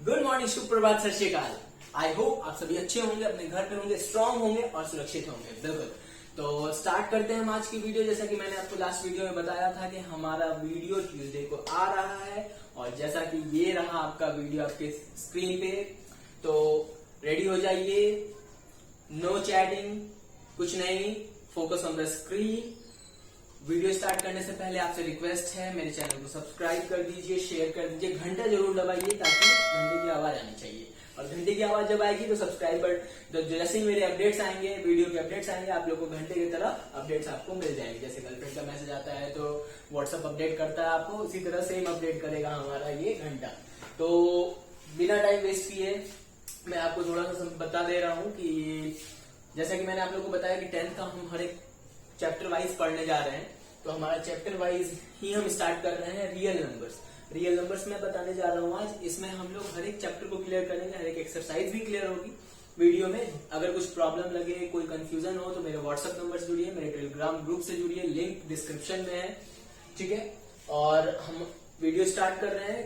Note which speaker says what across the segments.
Speaker 1: Good morning, सुप्रभात, सत श्री अकाल। आई होप आप सभी अच्छे होंगे, अपने घर पे होंगे, स्ट्रांग होंगे और सुरक्षित होंगे। बिल्कुल। तो स्टार्ट करते हैं हम आज की वीडियो। जैसा कि मैंने आपको लास्ट वीडियो में बताया था कि हमारा वीडियो ट्यूसडे को आ रहा है और जैसा कि ये रहा आपका वीडियो आपके स्क्रीन पे। तो रेडी हो जाइए, नो चैटिंग, कुछ नहीं, focus on the screen. Video start करने से पहले आपसे रिक्वेस्ट है, मेरे चैनल को सब्सक्राइब कर दीजिए, शेयर कर दीजिए, घंटा जरूर दबाइए ताकि घंटे की आवाज आनी चाहिए। और घंटे की आवाज जब आएगी तो सब्सक्राइबर जैसे ही मेरे अपडेट्स आएंगे, वीडियो के अपडेट्स आएंगे, आप लोगों को घंटे की तरह अपडेट्स आपको मिल जाएंगे। जैसे गर्लफ्रेंड का मैसेज आता है तो व्हाट्सएप अपडेट करता है आपको, उसी तरह सेम अपडेट करेगा हमारा ये घंटा। तो बिना टाइम वेस्ट किए मैं आपको थोड़ा सा बता दे रहा हूँ कि जैसा कि मैंने आप लोगों को बताया कि 10th का हम हर एक चैप्टर वाइज पढ़ने जा रहे हैं। तो हमारा चैप्टर वाइज ही हम स्टार्ट कर रहे हैं रियल नंबर्स। रियल नंबर्स मैं बताने जा रहा हूँ आज। इसमें हम लोग हर एक चैप्टर को क्लियर करेंगे, हर एक एक्सरसाइज भी क्लियर होगी वीडियो में। अगर कुछ प्रॉब्लम लगे, कोई कंफ्यूजन हो तो मेरे व्हाट्सएप नंबर से जुड़िए, मेरे टेलीग्राम ग्रुप से जुड़िए, लिंक डिस्क्रिप्शन में है, ठीक है। और हम वीडियो स्टार्ट कर रहे हैं,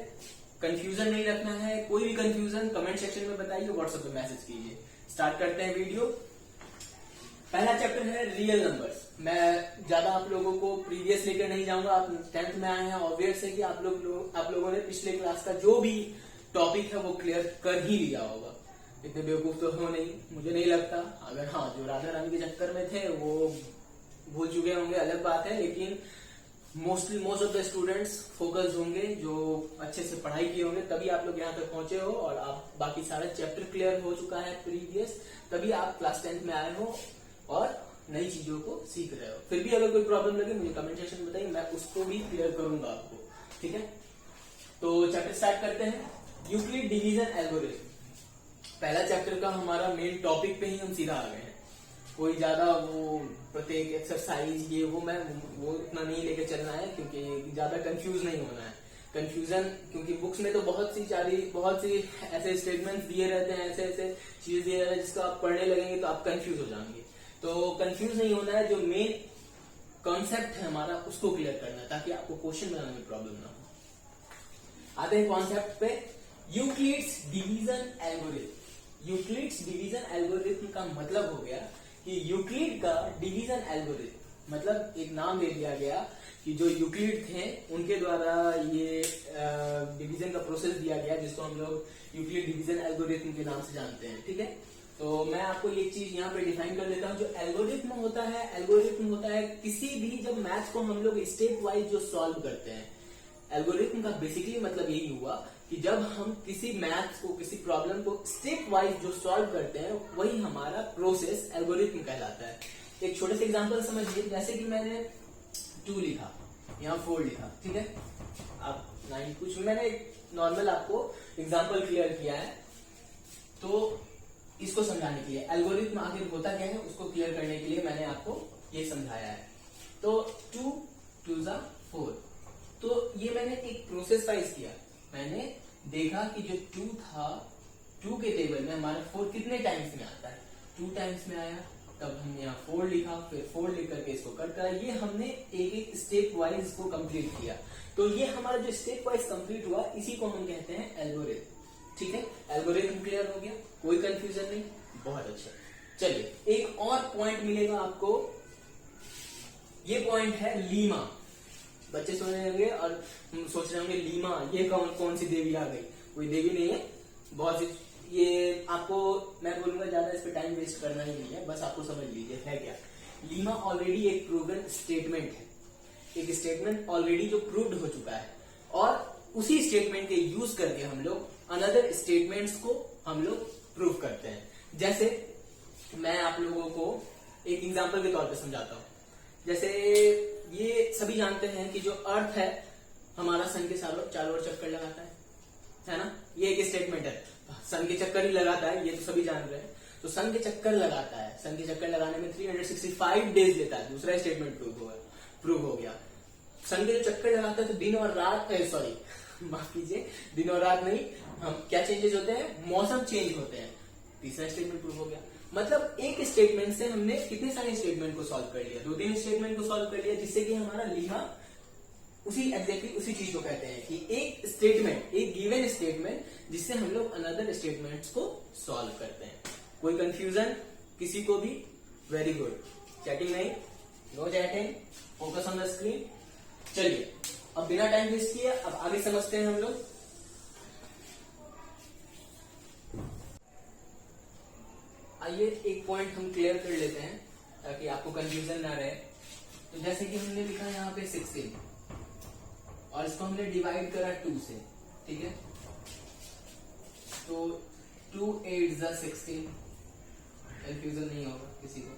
Speaker 1: कंफ्यूजन नहीं रखना है। कोई भी कंफ्यूजन कमेंट सेक्शन में बताइए, व्हाट्सएप पे मैसेज कीजिए। स्टार्ट करते हैं वीडियो। पहला चैप्टर है रियल नंबर्स। मैं ज्यादा आप लोगों को प्रीवियस लेकर नहीं जाऊंगा, आप 10th में आए हैं, ऑब्वियस है कि आप लोगों ने पिछले क्लास का जो भी टॉपिक है वो क्लियर कर ही लिया होगा। इतने बेवकूफ तो हो नहीं, मुझे नहीं लगता। अगर हाँ, जो राधा रानी के चक्कर में थे वो भूल चुके होंगे, अलग बात है। लेकिन most of the students focused होंगे, जो अच्छे से पढ़ाई किए होंगे, तभी आप लोग यहाँ तक पहुंचे हो और आप बाकी सारा चैप्टर क्लियर हो चुका है प्रीवियस, तभी आप क्लास 10th में आए हो और नई चीजों को सीख रहे हो। फिर भी अगर कोई प्रॉब्लम लगे मुझे कमेंट सेक्शन में बताइए, मैं उसको भी क्लियर करूंगा आपको, ठीक है। तो चैप्टर स्टार्ट करते हैं, यूक्लिड डिवीजन एल्गोरिथम। पहला चैप्टर का हमारा मेन टॉपिक पे ही हम सीधा आ गए हैं। कोई ज्यादा वो प्रत्येक एक्सरसाइज ये वो इतना नहीं लेके चलना है, क्योंकि ज्यादा कंफ्यूज नहीं होना है। कंफ्यूजन, क्योंकि बुक्स में तो बहुत सी ऐसे स्टेटमेंट्स दिए रहते हैं, ऐसे ऐसे चीजें दिए रहते हैं जिसको आप पढ़ने लगेंगे तो आप कंफ्यूज हो जाएंगे। तो कंफ्यूज नहीं होना है, जो मेन कॉन्सेप्ट है हमारा उसको क्लियर करना है ताकि आपको क्वेश्चन बनाने में प्रॉब्लम ना हो। आते हैं कॉन्सेप्ट पे, Euclid's division algorithm. Euclid's division algorithm का मतलब हो गया कि यूक्लिड का डिवीजन एल्गोरिथम, मतलब एक नाम दे दिया गया कि जो यूक्लिड थे उनके द्वारा ये डिवीजन का प्रोसेस दिया गया, जिसको हम लोग यूक्लिड डिवीजन एल्गोरिथम के नाम से जानते हैं, ठीक है। तो मैं आपको ये चीज यहाँ पे डिफाइन कर देता हूँ। जो एल्गोरिथम होता है किसी भी, जब मैथ्स को हम लोग स्टेप वाइज जो सॉल्व करते हैं, एल्गोरिथम का बेसिकली मतलब यही हुआ कि जब हम किसी मैथ्स को, किसी प्रॉब्लम को स्टेप वाइज जो सॉल्व करते हैं वही हमारा प्रोसेस एल्गोरिथम कहलाता है। एक छोटे से एग्जांपल समझिए, जैसे कि मैंने 2 लिखा, यहाँ 4 लिखा, ठीक है। आप 9 कुछ, मैंने नॉर्मल आपको एग्जांपल क्लियर किया है। तो इसको समझाने के लिए एल्गोरिथम आखिर होता क्या है उसको क्लियर करने के लिए मैंने आपको ये समझाया है। तो 2 2 4, तो ये मैंने एक प्रोसेस वाइज किया। मैंने देखा कि जो 2 था, 2 के टेबल में हमारा 4 कितने टाइम्स में आता है, 2 टाइम्स में आया। तब हमने यहाँ 4 लिखा, फिर 4 लिख करके इसको कट करा। ये हमने एक एक स्टेप वाइज को कंप्लीट किया। तो ये हमारा जो स्टेप वाइज कंप्लीट हुआ, इसी को हम कहते हैं एल्गोरिथम, ठीक है। एल्गोरिथम क्लियर हो गया, कोई कंफ्यूजन नहीं, बहुत अच्छा। चलिए, एक और पॉइंट मिलेगा आपको, ये पॉइंट है लीमा। बच्चे सोच रहे होंगे और सोच रहे होंगे लीमा ये कौन सी देवी आ गई। कोई देवी नहीं है, बहुत सी। ये आपको मैं बोलूंगा ज्यादा इस पे टाइम वेस्ट करना ही नहीं है, बस आपको समझ लीजिए है क्या। लीमा ऑलरेडी एक प्रूवन स्टेटमेंट है, एक स्टेटमेंट ऑलरेडी जो प्रूव्ड हो चुका है, और उसी स्टेटमेंट के यूज करके हम लोग अनदर स्टेटमेंट्स को हम लोग प्रूव करते हैं। जैसे मैं आप लोगों को एक एग्जांपल के तौर पे समझाता हूं। जैसे ये सभी जानते हैं कि जो अर्थ है हमारा सन के चारों ओर चक्कर लगाता है ना। ये एक स्टेटमेंट है, सन के चक्कर ही लगाता है, ये तो सभी जान रहे हैं। तो सन के चक्कर लगाता है, सन के चक्कर लगाने में 365 डेज लेता है, दूसरा स्टेटमेंट प्रूव हो गया। सन के जो चक्कर लगाता है तो दिन और रात, माफ कीजिए, दिन और रात नहीं, हम क्या चेंजेस होते हैं, मौसम चेंज होते हैं, तीसरा स्टेटमेंट प्रूव हो गया। मतलब एक स्टेटमेंट से हमने कितने सारे स्टेटमेंट को सॉल्व कर लिया, 2-3 स्टेटमेंट को सॉल्व कर लिया, जिससे कि हमारा लीमा उसी एग्जैक्टली उसी चीज को कहते हैं कि एक स्टेटमेंट, एक गिवन स्टेटमेंट जिससे हम लोग अनदर स्टेटमेंट्स को सॉल्व करते हैं। कोई कंफ्यूजन किसी को भी? वेरी गुड, चैटिंग नहीं, no chatting, focus on the screen. चलिए अब बिना टाइम वेस्ट किए अब आगे समझते हैं हम लोग। आइए एक पॉइंट हम क्लियर कर लेते हैं ताकि आपको कंफ्यूजन ना रहे। तो जैसे कि हमने लिखा यहाँ पे 16 और इसको हमने डिवाइड करा 2 से, ठीक है? तो 2 8 16, कंफ्यूजन नहीं होगा किसी को।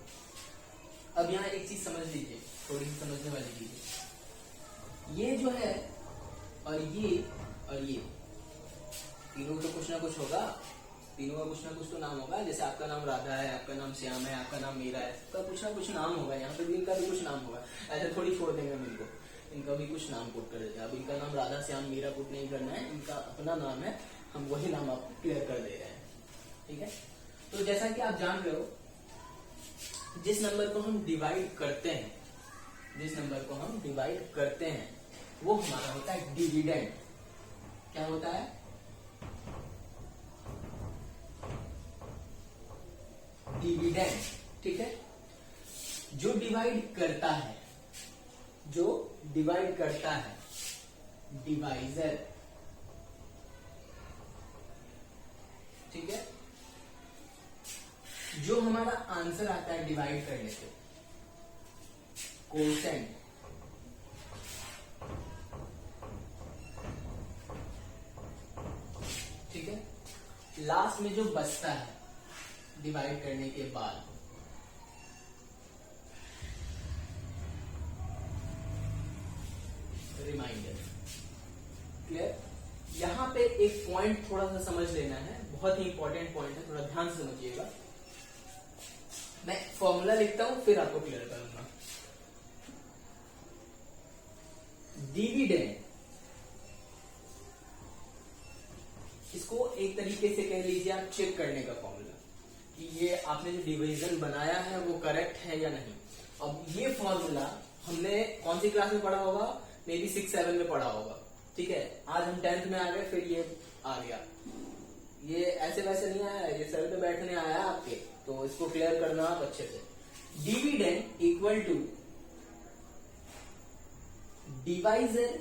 Speaker 1: अब यहाँ एक चीज समझ लीजिए, थोड़ी सी समझने वाली चीज है। ये जो है और ये तीनों तो कुछ ना कुछ होगा, तीनों का कुछ ना कुछ तो नाम होगा। जैसे आपका नाम राधा है, आपका नाम श्याम है, आपका नाम मीरा है, सबका कुछ ना कुछ नाम होगा। यहाँ पे भी इनका भी कुछ नाम होगा, ऐसे थोड़ी छोड़ देंगे हम इनको, इनका भी कुछ नाम पुट कर देते हैं। अब इनका नाम राधा श्याम मीरा पुट नहीं करना है, इनका अपना नाम है, हम वही नाम आपको क्लियर कर दे रहे हैं, ठीक है? तो जैसा कि आप जान रहे हो, जिस नंबर को हम डिवाइड करते हैं, जिस नंबर को हम डिवाइड करते हैं वो हमारा होता है डिविडेंड। क्या होता है? डिविडेंड, ठीक है? जो डिवाइड करता है, जो डिवाइड करता है, डिवाइजर, ठीक है? जो हमारा आंसर आता है डिवाइड करने से, कोसेंट, ठीक है? लास्ट में जो बचता है डिवाइड करने के बाद, रिमाइंडर। क्लियर? यहां पे एक पॉइंट थोड़ा सा समझ लेना है, बहुत ही इंपॉर्टेंट पॉइंट है, थोड़ा ध्यान से समझिएगा। मैं फॉर्मूला लिखता हूं फिर आपको क्लियर करूंगा। डिविडेंड, इसको एक तरीके से कह लीजिए आप चेक करने का फॉर्मूला कि ये आपने जो डिवीजन बनाया है वो करेक्ट है या नहीं। अब ये फॉर्मूला हमने कौन सी क्लास में पढ़ा होगा? मे बी 6-7 में पढ़ा होगा, ठीक है? आज हम 10th में आ गए, फिर ये आ गया। ये ऐसे वैसे नहीं आया, ये सर पे बैठने आया है आपके, तो इसको क्लियर करना आप अच्छे से। Dividend equal to divisor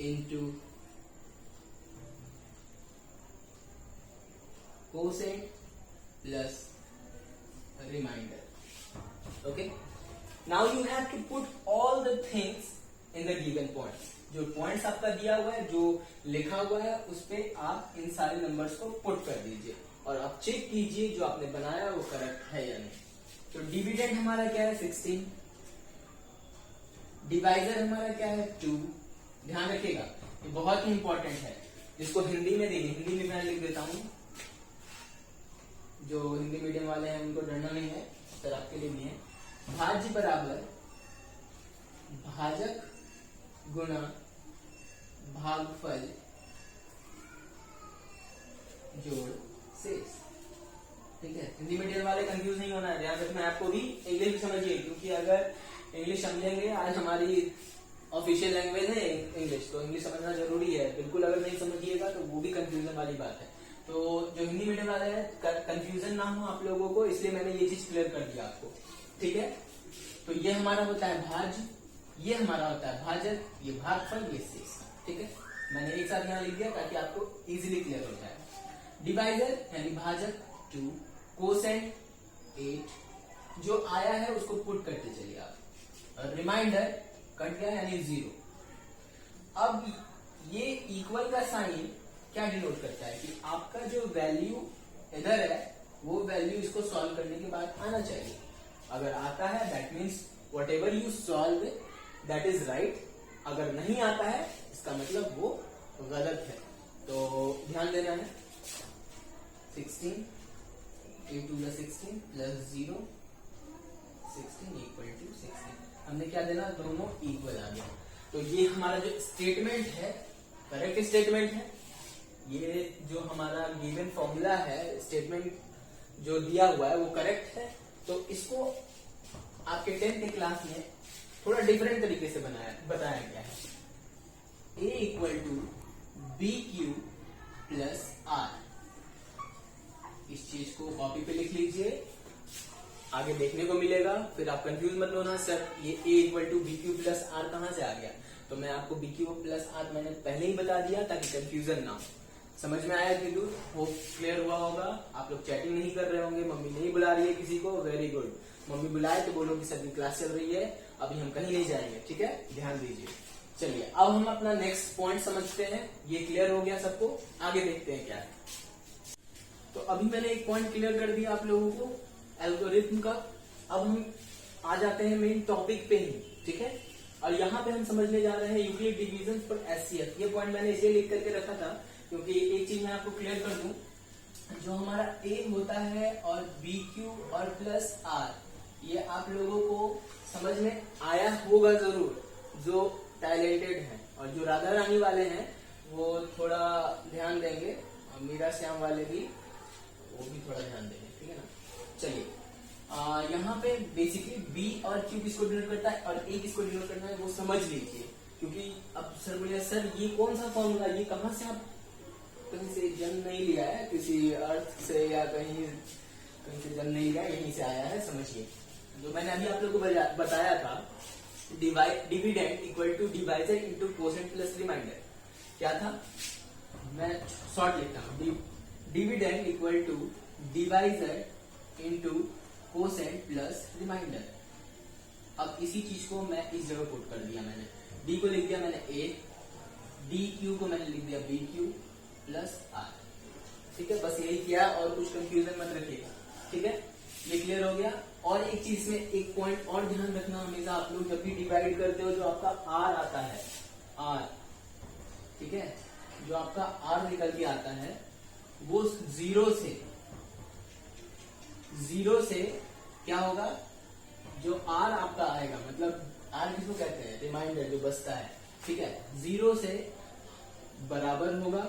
Speaker 1: into quotient plus remainder. Okay, now you have to put all the things in the given points. जो पॉइंट्स आपका दिया हुआ है, जो लिखा हुआ है, उस पे आप इन सारे नंबर्स को पुट कर दीजिए और आप चेक कीजिए जो आपने बनाया वो करेक्ट है या नहीं। तो डिविडेंड हमारा क्या है? 16। डिवाइजर हमारा क्या है? 2। ध्यान रखिएगा, ये बहुत ही इंपॉर्टेंट है। जिसको हिंदी में देंगे, हिंदी में मैं लिख देता हूं, जो हिंदी मीडियम वाले हैं उनको डरना नहीं है, सर आपके लिए नहीं है। भाज्य बराबर भाजक गुणा भागफल जोड़ शेष, ठीक है? हिंदी मीडियम वाले कंफ्यूज नहीं होना है, ध्यान रखना है आपको भी। इंग्लिश भी समझिए, क्योंकि अगर इंग्लिश समझेंगे, आज हमारी ऑफिशियल लैंग्वेज है इंग्लिश, तो इंग्लिश समझना जरूरी है। बिल्कुल अगर नहीं समझिएगा तो वो भी कंफ्यूजन वाली बात है। तो जो हिंदी मीडियम वाले हैं, कंफ्यूजन ना हो आप लोगों को, इसलिए मैंने ये चीज क्लियर कर दिया आपको, ठीक है? तो ये हमारा होता है भाज्य, ये हमारा होता है भाजक, ये भागफल, ये शेष, ठीक है? मैंने एक साथ यहाँ लिख दिया ताकि आपको इजीली क्लियर हो जाए। डिवाइजर यानी भाजक 2, कोसेंट 8, जो आया है उसको पुट करते चलिए आप, और रिमाइंडर कट गया यानी 0। अब ये इक्वल का साइन क्या डिनोट करता है कि आपका जो वैल्यू इधर है वो वैल्यू इसको सॉल्व करने के बाद आना चाहिए। अगर आता है that means what ever you solve that is right, अगर नहीं आता है इसका मतलब वो गलत है। तो ध्यान देना है। 16 8 2 16 प्लस 0 16 इक्वल टू 16। हमने क्या देना? दोनों इक्वल आ गया। तो ये हमारा जो स्टेटमेंट है करेक्ट स्टेटमेंट है। ये जो हमारा गिवन फॉर्मूला है, स्टेटमेंट जो दिया हुआ है वो करेक्ट है। तो इसको आपके 10th क्लास में थोड़ा डिफरेंट तरीके से बताया गया है। a equal to B Q plus R, इस चीज को कॉपी पे लिख लीजिए, आगे देखने को मिलेगा, फिर आप कंफ्यूज मत होना सर ये a equal to B Q plus R कहां से आ गया। तो मैं आपको बी क्यू प्लस आर मैंने पहले ही बता दिया ताकि कंफ्यूजन ना हो। समझ में आया कि दूर वो क्लियर हुआ होगा। आप लोग चैटिंग नहीं कर रहे होंगे, मम्मी नहीं बुला रही है किसी को, वेरी गुड। मम्मी बुलाए तो बोलो कि सर की क्लास चल रही है, अभी हम कहीं नहीं जाएंगे, ठीक है, ध्यान दीजिए। चलिए अब हम अपना नेक्स्ट पॉइंट समझते हैं। ये क्लियर हो गया सबको, आगे देखते हैं क्या है। तो अभी मैंने एक पॉइंट क्लियर कर दिया आप लोगों को एल्गोरिथम का। अब हम आ जाते हैं मेन टॉपिक पे ही, ठीक है। और यहाँ पे हम समझने जा रहे हैं यूक्लिड डिवीजन पर एचसीएफ। ये पॉइंट मैंने इसलिए लिख करके रखा था क्योंकि एक चीज मैं आपको क्लियर कर दूं, जो हमारा ए होता है और बी क्यू और प्लस आर, ये आप लोगों को समझ में आया होगा जरूर जो टैलेंटेड हैं, और जो राधा रानी वाले हैं वो थोड़ा ध्यान देंगे, और मीरा श्याम वाले भी वो भी थोड़ा ध्यान देंगे, ठीक है ना। चलिए यहाँ पे बेसिकली बी और क्यू किसको डिनोट करता है और ए किसको डिनोट करता है वो समझ लीजिए। क्योंकि अब सर बोलिए सर ये कौन सा फॉर्मूला, ये कहाँ से आप कहीं से जन्म नहीं लिया है, किसी अर्थ से या कहीं से जन्म नहीं लिया, यहीं से आया है, समझिए। जो मैंने अभी आप लोगों को बताया था, dividend equal to divisor into quotient plus remainder, क्या था, मैं शॉर्ट लिखता हूँ, dividend equal to divisor into quotient plus remainder. अब इसी चीज को मैं इस जगह पुट कर दिया, मैंने डी को लिख दिया मैंने ए, डी क्यू को मैंने लिख दिया बी क्यू प्लस आर, ठीक है। बस यही किया और कुछ कंफ्यूजन मत रखिएगा, ठीक है, ये क्लियर हो गया। और एक चीज में एक पॉइंट और ध्यान रखना, हमेशा आप लोग जब भी डिवाइड करते हो जो आपका आर आता है, आर, ठीक है, जो आपका आर निकल के आता है वो जीरो से क्या होगा, जो आर आपका आएगा, मतलब आर किसको कहते हैं, रिमाइंडर जो बचता है, ठीक है, 0 से बराबर होगा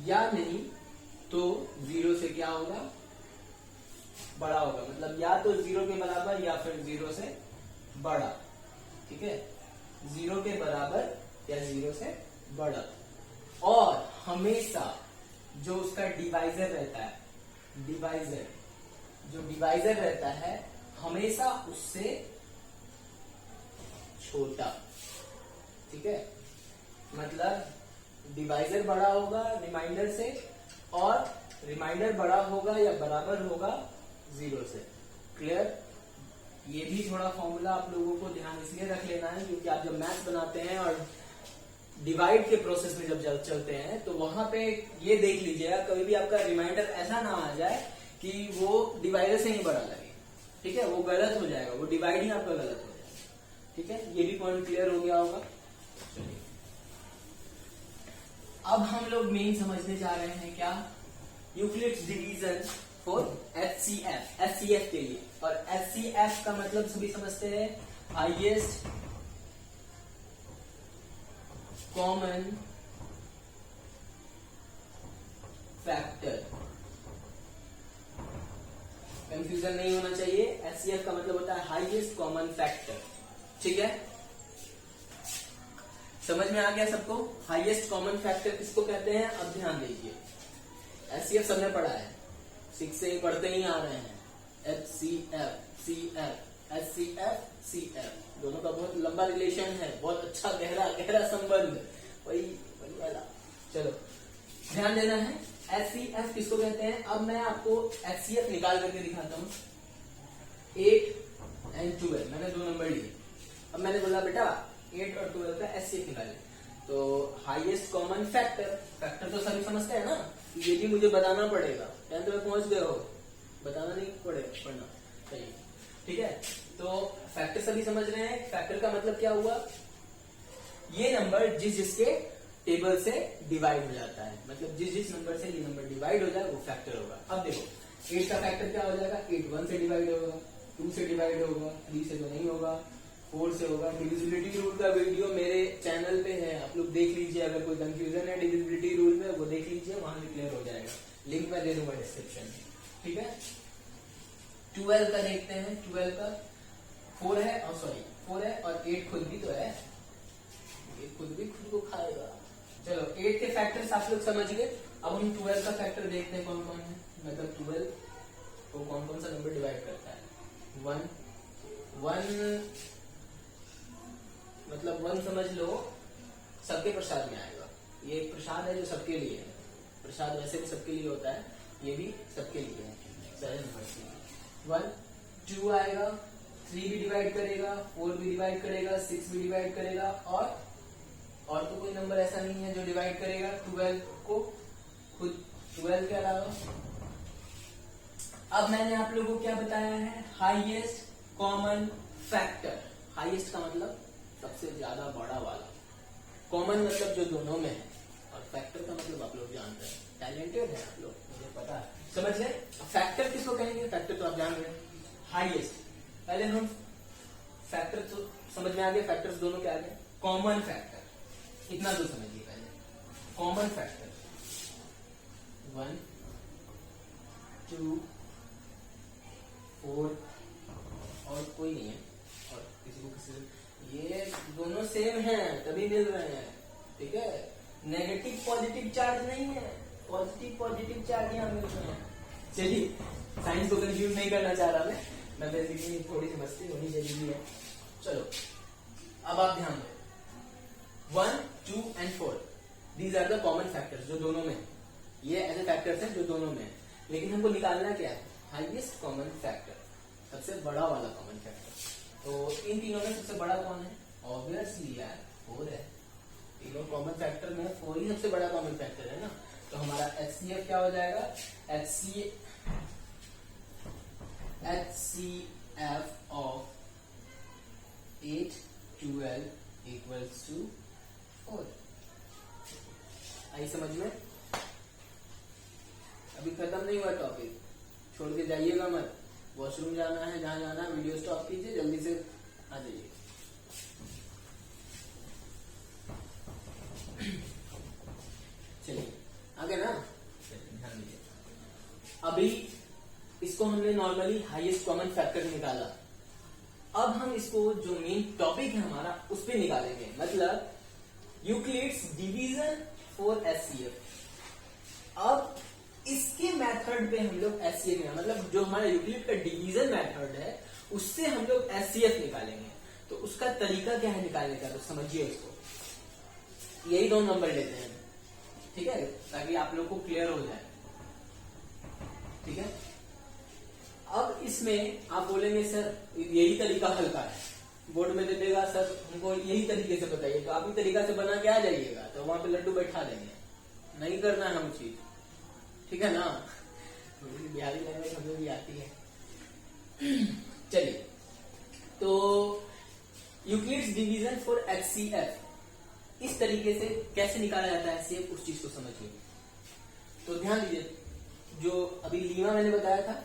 Speaker 1: या नहीं तो 0 से क्या होगा, बड़ा होगा। मतलब या तो 0 के बराबर या फिर 0 से बड़ा, ठीक है, 0 के बराबर या 0 से बड़ा। और हमेशा जो उसका डिवाइजर रहता है, जो डिवाइजर रहता है हमेशा उससे छोटा, ठीक है, मतलब डिवाइजर बड़ा होगा रिमाइंडर से और रिमाइंडर बड़ा होगा या बराबर होगा 0 से। क्लियर। ये भी थोड़ा फॉर्मूला आप लोगों को ध्यान इसलिए रख लेना है क्योंकि आप जब मैथ्स बनाते हैं और डिवाइड के प्रोसेस में जब चलते हैं तो वहां पे ये देख लीजिएगा कभी भी आपका रिमाइंडर ऐसा ना आ जाए कि वो डिवाइडर से ही बड़ा लगे, ठीक है, वो गलत हो जाएगा, वो डिवाइड ही आपका गलत हो जाएगा, ठीक है। ये भी पॉइंट क्लियर हो गया होगा। चलिए अब हम लोग मेन समझने जा रहे हैं क्या, यूक्लिड्स डिवीजन फॉर एचसीएफ के लिए। और एचसीएफ का मतलब सभी समझते हैं, हाईएस्ट कॉमन फैक्टर। कंफ्यूजन नहीं होना चाहिए, एचसीएफ का मतलब होता है हाईएस्ट कॉमन फैक्टर, ठीक है, समझ में आ गया सबको। हाईएस्ट कॉमन फैक्टर किसको कहते हैं, अब ध्यान दीजिए। एचसीएफ सबने पढ़ा है, 6 से पढ़ते ही आ रहे हैं, एचसीएफ सीएफ एचसीएफ सीएफ, दोनों का बहुत लंबा रिलेशन है, बहुत अच्छा गहरा संबंध, वही वाला। चलो ध्यान देना है, एचसीएफ किसको कहते हैं। अब मैं आपको एचसीएफ निकाल करके दिखाता हूँ। 8 और 12 मैंने 2 नंबर लिए। अब मैंने बोला बेटा 8 और 12 का एचसीएफ निकाले, तो हाईएस्ट कॉमन फैक्टर तो सभी समझते हैं ना, ये भी मुझे बताना पड़ेगा, 10th में पहुंच गए हो, बताना नहीं पढ़ना चाहिए, ठीक है। तो फैक्टर सभी समझ रहे हैं, फैक्टर का मतलब क्या हुआ, ये नंबर जिसके टेबल से डिवाइड हो जाता है, मतलब जिस नंबर से ये नंबर डिवाइड हो जाए वो फैक्टर होगा। अब देखो 8 का फैक्टर क्या हो जाएगा, 8 1 से डिवाइड होगा, 2 से डिवाइड होगा, 3 से तो नहीं होगा, 4 से होगा। डिविजिबिलिटी रूल का वीडियो मेरे चैनल पे है, आप लोग देख लीजिए, अगर कोई कंफ्यूजन है डिविजिबिलिटी रूल में वो देख लीजिए, वहां से क्लियर हो जाएगा, लिंक मैं दे दूंगा डिस्क्रिप्शन में, ठीक है। 12 का देखते हैं, 12 का 4 है और सॉरी 4 है और 8 खुद भी तो है, ये खुद भी खुद को खाएगा। चलो 8 के फैक्टर्स आप लोग समझ गए। अब हम 12 का फैक्टर देखते हैं कौन कौन है। मतलब 12 को कौन कौन सा नंबर डिवाइड करता है। 1 मतलब 1 समझ लो सबके प्रसाद में आएगा। ये एक प्रसाद है जो सबके लिए है। प्रसाद वैसे भी सबके लिए होता है, ये भी सबके लिए है। 1 2 आएगा, 3 भी डिवाइड करेगा, 4 भी डिवाइड करेगा, 6 भी डिवाइड करेगा और तो कोई नंबर ऐसा नहीं है जो डिवाइड करेगा 12 को खुद 12 के अलावा। अब मैंने आप लोगों को क्या बताया है, हाईएस्ट कॉमन फैक्टर। हाईएस्ट का मतलब सबसे ज्यादा बड़ा वाला, कॉमन मतलब जो दोनों में है, और फैक्टर का मतलब आप लोग जानते हैं। टैलेंटेड है आप लोग, मुझे पता है, समझ ले। फैक्टर किसको कहेंगे, फैक्टर तो आप जान रहे हैं। हाईएस्ट, पहले हम फैक्टर तो समझ में आ गए, फैक्टर्स दोनों के आ गए। कॉमन फैक्टर इतना तो समझिए पहले। कॉमन फैक्टर 1 2 4 और कोई नहीं है, और किसी को किसी, ये दोनों सेम हैं तभी मिल रहे हैं, ठीक है। नेगेटिव पॉजिटिव चार्ज नहीं है, पॉजिटिव पॉजिटिव चार्ज यहाँ मिल रहे हैं। चलिए साइंस को कंफ्यूज नहीं करना चाह रहा मैं बेसिकली थोड़ी सी मस्ती होनी जरूरी है। चलो अब आप ध्यान दो, 1 2 and 4 these are the common factors जो दोनों में है। ये ऐसे फैक्टर्स हैं जो दोनों में है, लेकिन हमको निकालना क्या है, हाईएस्ट कॉमन फैक्टर, सबसे बड़ा वाला कॉमन फैक्टर। तो इन तीनों में सबसे बड़ा कौन है, ऑब्वियसली यार 4 है। तीनों कॉमन फैक्टर में 4 ही सबसे बड़ा कॉमन फैक्टर है ना। तो हमारा HCF क्या हो जाएगा, HCF ऑफ 8 12 equals to 4। आई समझ में। अभी खत्म नहीं हुआ टॉपिक, छोड़ के जाइएगा मत। वॉशरूम जाना है, जहां जाना है, वीडियो स्टॉप कीजिए, जल्दी से आ जाइए। चलिए आगे ना, ध्यान दीजिए। अभी इसको हमने नॉर्मली हाईएस्ट कॉमन फैक्टर निकाला। अब हम इसको जो मेन टॉपिक है हमारा उस पर निकालेंगे, मतलब यूक्लिड्स डिवीजन फॉर HCF। अब इसके मेथड पे हम लोग HCF में, मतलब जो हमारा यूक्लिड का डिवीजन मेथड है उससे हम लोग HCF निकालेंगे। तो उसका तरीका क्या है निकालने का, तो समझिए इसको। यही दो नंबर लेते हैं, ठीक है, ताकि आप लोग को क्लियर हो जाए, ठीक है। अब इसमें आप बोलेंगे सर यही तरीका हल्का है, बोर्ड में दे देगा सर हमको यही तरीके से बताइए, तो आप ही तरीका से बना के आ जाइएगा, तो वहां पे लड्डू बैठा देंगे। नहीं करना है हम चीज, ठीक है ना। थोड़ी सी बिहारी लैंग्वेज हमें भी आती है। चलिए, तो यूक्लिड्स डिवीजन फॉर HCF इस तरीके से कैसे निकाला जाता है HCF, उस चीज को समझिए। तो ध्यान दीजिए, जो अभी लीमा मैंने बताया था,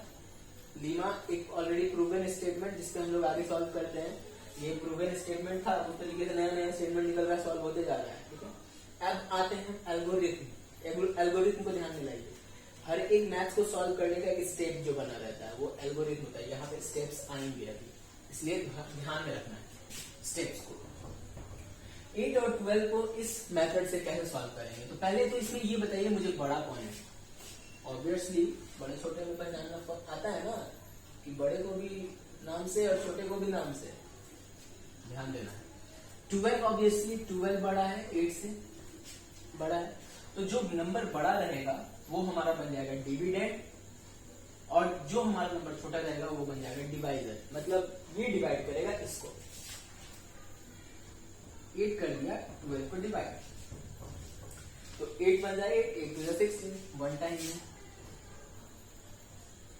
Speaker 1: लीमा एक ऑलरेडी प्रूवन स्टेटमेंट जिसपे हम लोग आगे सॉल्व करते हैं। ये प्रूवन स्टेटमेंट था, उस तरीके से नया नया स्टेटमेंट निकल रहा है, सॉल्व होते जा रहा है, ठीक है। अब आते हैं एल्गोरिथम। एल्गोरिथम को ध्यान में लाइए। हर एक मैथ्स को सॉल्व करने का एक स्टेप जो बना रहता है वो एल्गोरिथम होता है। यहाँ पे स्टेप्स आएंगे अभी, इसलिए ध्यान में रखना है स्टेप्स को। 8 और 12 को इस मेथड से कैसे सॉल्व करेंगे, तो पहले तो इसमें ये बताइए मुझे बड़ा कौन है। ऑब्वियसली बड़े छोटे में पहचानना आता है ना, कि बड़े को भी नाम से और छोटे को भी नाम से, ध्यान देना है। 12 ऑब्वियसली 12 बड़ा है, 8 से बड़ा है, तो जो नंबर बड़ा रहेगा वो हमारा बन जाएगा डिविडेंड, और जो हमारा नंबर छोटा रहेगा वो बन जाएगा डिवाइजर। मतलब ये डिवाइड करेगा इसको, 8 कर दिया 12 को डिवाइड, तो 8 बन जाए 8 टू 16, 1 टाइम में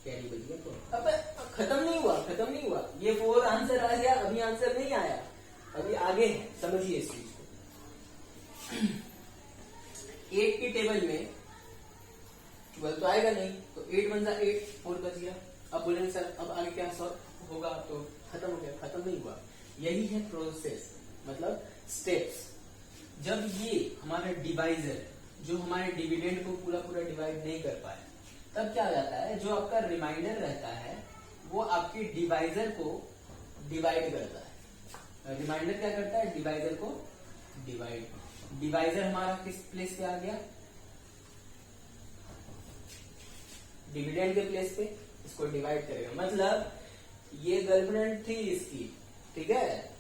Speaker 1: कैरी बन गया। तो अब खत्म नहीं हुआ, ये 4 आंसर आ गया, अभी आंसर नहीं आया, अभी आगे है, समझिए इस चीज को। 8 की टेबल में 12 तो आएगा नहीं, तो 8 बन जाए 8, 4 बच गया। अब बोलेंगे सर अब आगे क्या सॉल्व होगा, तो खत्म हो गया, खत्म नहीं हुआ। यही है प्रोसेस, मतलब स्टेप्स। जब ये हमारा डिवाइजर जो हमारे डिविडेंड को पूरा पूरा डिवाइड नहीं कर पाए, तब क्या हो जाता है, जो आपका रिमाइंडर रहता है वो आपके डिवाइजर को डिवाइड करता है। रिमाइंडर क्या करता है? डिवाइजर को डिवाइड। डिवाइजर हमारा किस प्लेस पे आ गया? डिविडेंड के प्लेस पे इसको डिवाइड करेगा। मतलब ये गर्लफ्रेंड थी इसकी, ठीक है,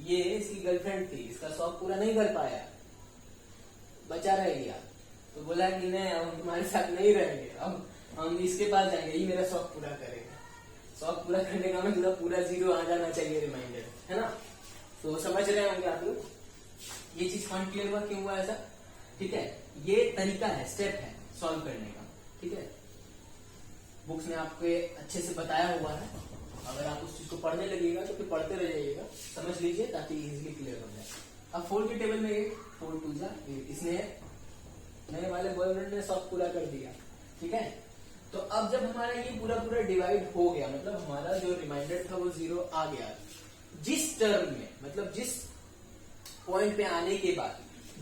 Speaker 1: ये इसकी गर्लफ्रेंड थी, इसका शौक पूरा नहीं कर पाया, बचा रह गया, तो बोला कि नहीं हम तुम्हारे साथ नहीं रहेंगे, अब हम इसके पास जाएंगे, ये मेरा शौक पूरा करेगा। शौक पूरा करने का मतलब पूरा 0 आ जाना चाहिए रिमाइंडर, है ना। तो समझ रहे होंगे आप लोग, ये चीज पॉइंट क्लियर हुआ क्यों हुआ ऐसा, ठीक है। ये तरीका है, स्टेप है सॉल्व करने का, ठीक है। बुक्स में आपको अच्छे से बताया हुआ है, अगर आप उस चीज को पढ़ने लगेगा तो फिर पढ़ते रह जाइएगा, समझ लीजिए ताकि इजीली क्लियर हो जाए। अब 4 की टेबल में 8, 4 2 जा 8, इसने नए वाले बॉयफ्रेंड ने शौक पूरा कर दिया, ठीक है। तो अब जब हमारा ये पूरा पूरा डिवाइड हो गया, मतलब हमारा जो रिमाइंडर था वो 0 आ गया, जिस टर्म में मतलब जिस पॉइंट पे आने के बाद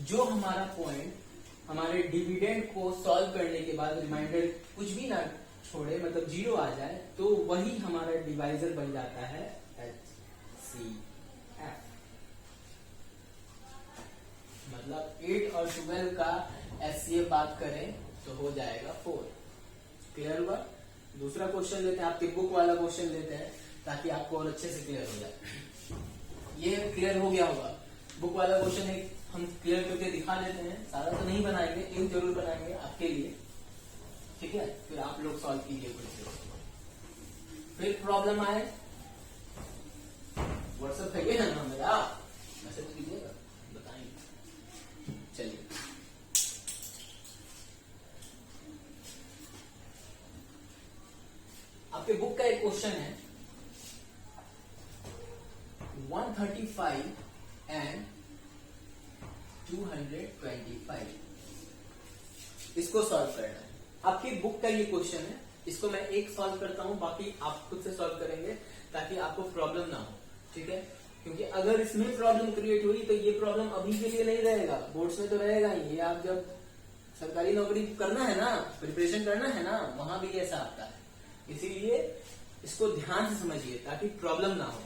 Speaker 1: जो हमारा पॉइंट हमारे डिविडेंड को सॉल्व करने के बाद रिमाइंडर कुछ भी ना छोड़े, मतलब 0 आ जाए, तो वही हमारा डिवाइजर बन जाता है HCF। मतलब 8 और 12 का HCF बात करें तो हो जाएगा 4। क्लियर हुआ? दूसरा क्वेश्चन लेते हैं, आपके बुक वाला क्वेश्चन लेते हैं ताकि आपको और अच्छे से क्लियर हो जाए। ये क्लियर हो गया होगा। बुक वाला क्वेश्चन एक हम क्लियर करके दिखा देते हैं, सारा तो नहीं बनाएंगे, एक जरूर बनाएंगे आपके लिए, ठीक है। फिर आप लोग सॉल्व कीजिए खुद से। फिर प्रॉब्लम आए व्हाट्सएप है ना मेरा, मैसेज कीजिएगा, बताएंगे। चलिए आपके बुक का एक क्वेश्चन है 135 एंड 225, इसको सॉल्व करना है। आपकी बुक का ये क्वेश्चन है, इसको मैं एक सॉल्व करता हूं, बाकी आप खुद से सॉल्व करेंगे ताकि आपको प्रॉब्लम ना हो, ठीक है। क्योंकि अगर इसमें प्रॉब्लम क्रिएट हुई तो ये प्रॉब्लम अभी के लिए नहीं रहेगा, बोर्ड्स में तो रहेगा ही। ये आप जब सरकारी नौकरी करना है ना, प्रिपरेशन करना है ना, वहां भी ऐसा आता है। इसीलिए इसको ध्यान से समझिए ताकि प्रॉब्लम ना हो,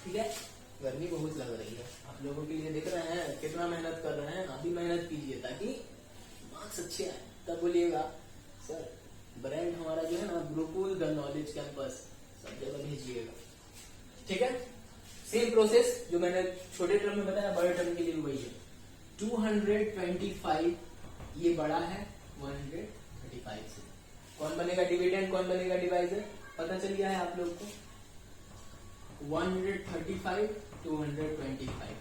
Speaker 1: ठीक है। गर्मी बहुत लग रही है, आप लोगों के लिए दिख रहे हैं कितना मेहनत कर रहे हैं, आप भी मेहनत कीजिए ताकि मार्क्स अच्छे आए। तब बोलिएगा सर ब्रांड हमारा जो है ना गुरुकुल द नॉलेज कैंपस, सब जगह भेजिएगा, ठीक है। सेम प्रोसेस जो मैंने छोटे टर्म में बताया, बड़े टर्म के लिए वही है। 225 ये बड़ा है 135 से, कौन बनेगा डिविडेंड, कौन बनेगा डिवाइजर, पता चल गया है आप लोग को। 135 225,